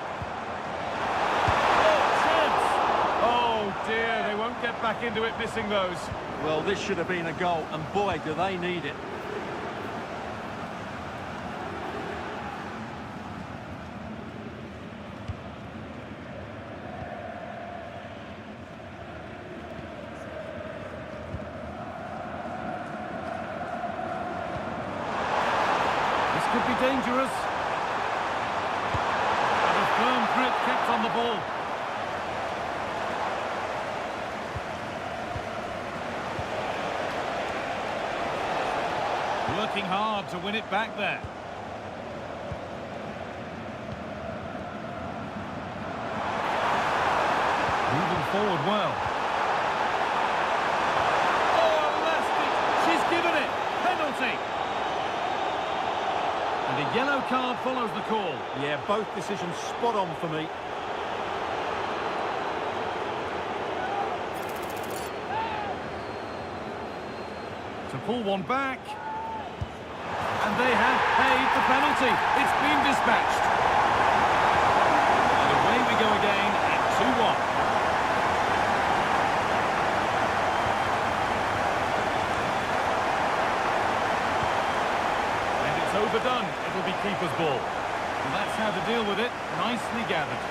Oh, chance! Oh dear, they won't get back into it missing those. Well, this should have been a goal, and boy, do they need it. This could be dangerous. Firm grip kept on the ball. Working hard to win it back there. Moving forward well. Oh, elastic! She's given it! Penalty! And a yellow card follows the call. Yeah, both decisions spot on for me. To pull one back. And they have paid the penalty. It's been dispatched. And away we go again at 2-1. And it's overdone. It'll be keeper's ball. And that's how to deal with it. Nicely gathered.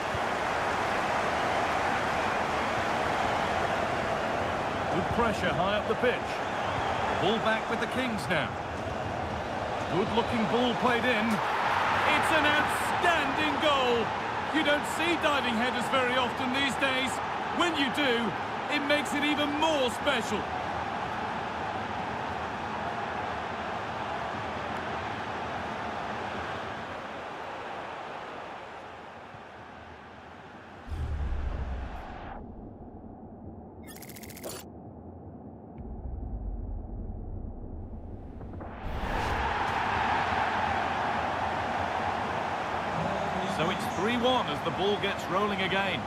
Good pressure high up the pitch. Ball back with the Kings now. Good-looking ball played in. It's an outstanding Defending goal. You don't see diving headers very often these days. When you do, it makes it even more special. So it's 3-1 as the ball gets rolling again.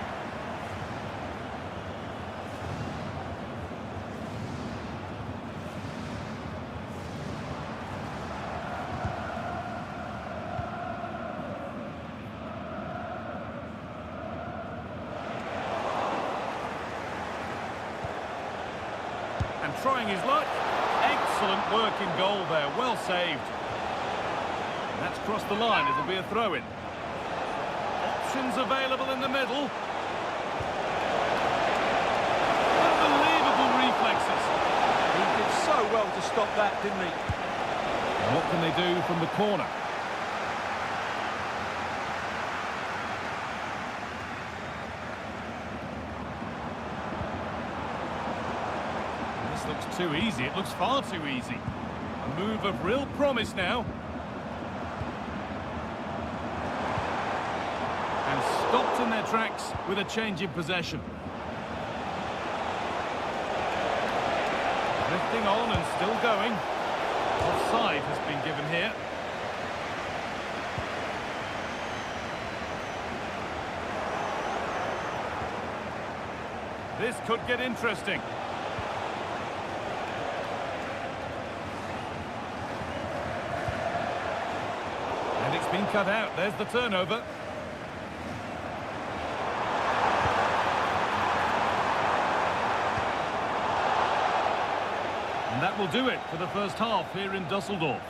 And trying his luck. Excellent work in goal there, well saved. And that's crossed the line, it'll be a throw-in. Options available in the middle. Unbelievable reflexes. He did so well to stop that, didn't he? And what can they do from the corner? This looks too easy. It looks far too easy. A move of real promise now. And stopped in their tracks with a change in possession. Drifting on and still going. Offside has been given here. This could get interesting. And it's been cut out. There's the turnover. And that will do it for the first half here in Dusseldorf.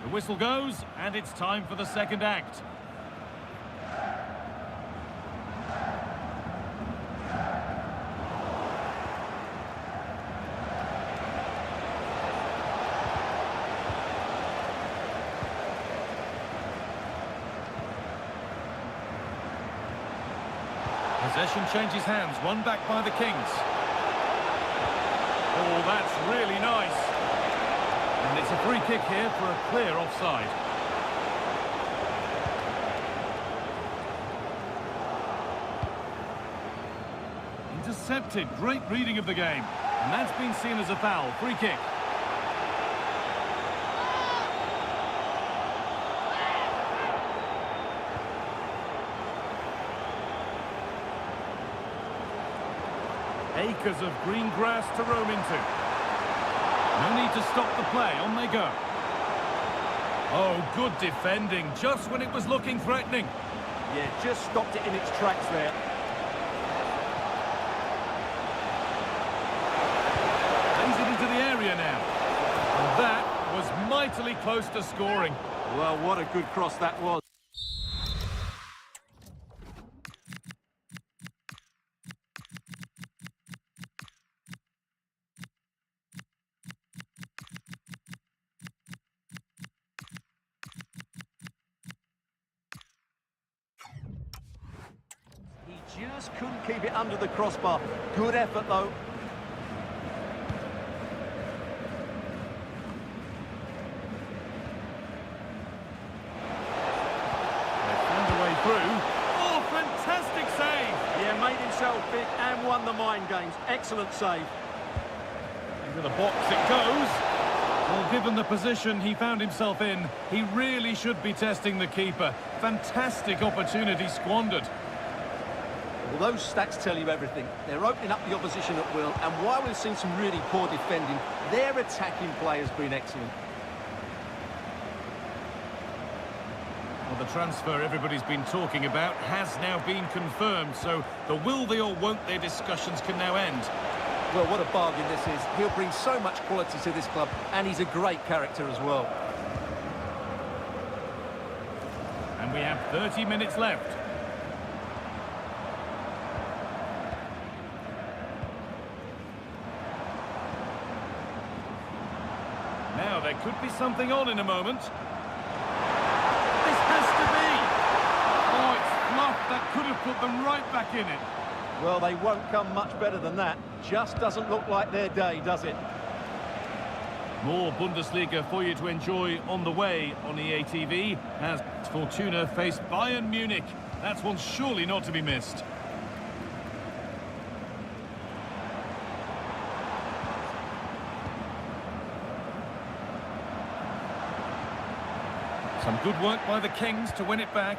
The whistle goes, and it's time for the second act. Possession changes hands, one back by the Kings. Oh, that's really nice. And it's a free kick here for a clear offside. Intercepted, great reading of the game. And that's been seen as a foul, free kick. Acres of green grass to roam into. No need to stop the play, on they go. Oh, good defending, just when it was looking threatening. Yeah, just stopped it in its tracks there. Plays it into the area now. And that was mightily close to scoring. Well, what a good cross that was. Just couldn't keep it under the crossbar. Good effort, though. They found a way through. Oh, fantastic save! Yeah, made himself big and won the mind games. Excellent save. Into the box it goes. Well, given the position he found himself in, he really should be testing the keeper. Fantastic opportunity squandered. Well, those stats tell you everything. They're opening up the opposition at will, and while we've seen some really poor defending, their attacking play has been excellent. Well, the transfer everybody's been talking about has now been confirmed, so the will they or won't they discussions can now end. Well, what a bargain this is. He'll bring so much quality to this club, and he's a great character as well. And we have 30 minutes left. there could be something on in a moment. This has to be! Oh, it's fluff. That could have put them right back in it. Well, they won't come much better than that. Just doesn't look like their day, does it? More Bundesliga for you to enjoy on the way on EA TV as Fortuna face Bayern Munich. That's one surely not to be missed. Some good work by the Kings to win it back.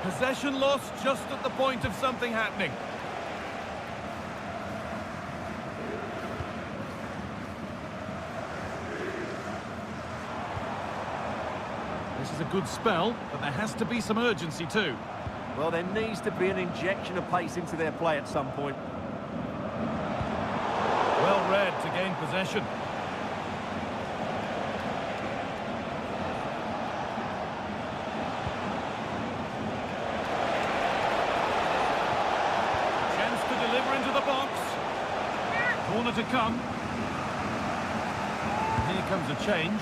Possession lost just at the point of something happening. This is a good spell, but there has to be some urgency too. Well, there needs to be an injection of pace into their play at some point. Well read to gain possession. Chance to deliver into the box. Corner to come. Here comes a change.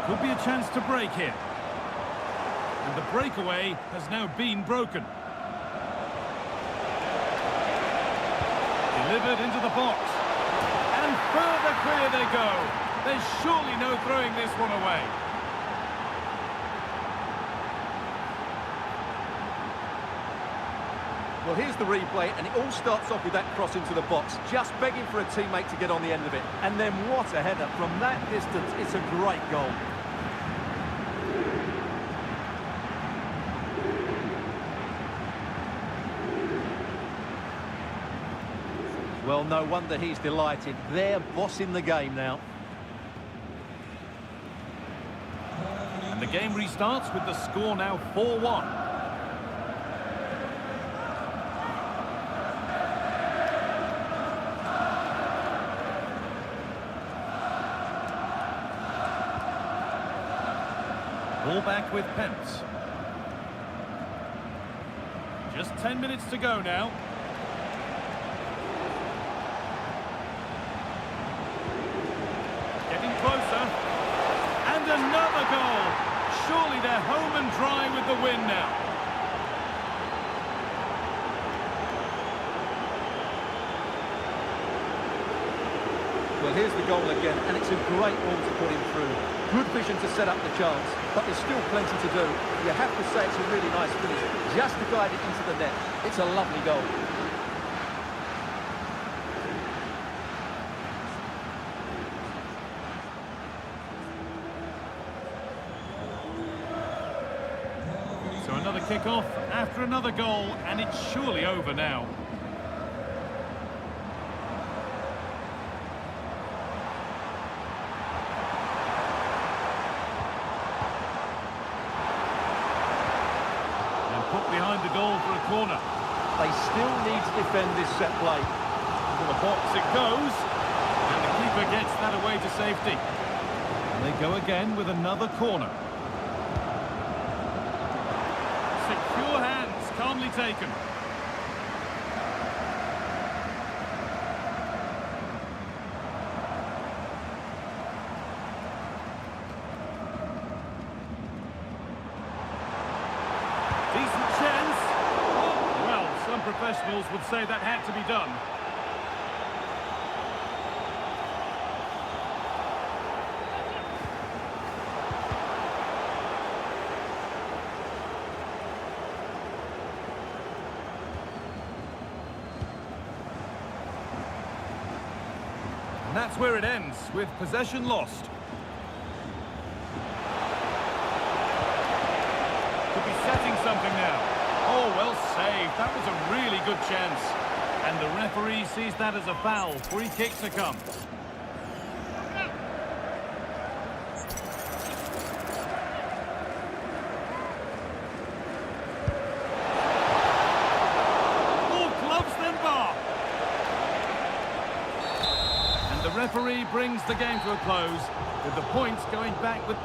Could be a chance to break here. And the breakaway has now been broken. Delivered into the box. And further clear they go. There's surely no throwing this one away. Well, here's the replay, and it all starts off with that cross into the box, just begging for a teammate to get on the end of it. And then what a header. From that distance, it's a great goal. Well, no wonder he's delighted. They're bossing the game now. And the game restarts with the score now 4-1. Ball back with Pence. Just 10 minutes to go now. Getting closer. And another goal. Surely they're home and dry with the win now. Well, here's the goal again, and it's a great ball to put him through. Good vision to set up the chance, but there's still plenty to do. You have to say it's a really nice finish, just to guide it into the net. It's a lovely goal. So another kick-off after another goal, and it's surely over now. Put behind the goal for a corner. They still need to defend this set play. To the box it goes. And the keeper gets that away to safety. And they go again with another corner. Secure hands, calmly taken. Decent chance. Well, some professionals would say that had to be done. And that's where it ends, with possession lost. Could be setting something now. Oh, well saved. That was a really good chance. And the referee sees that as a foul. Free kick to come. More gloves than bar. And the referee brings the game to a close, with the points going back with...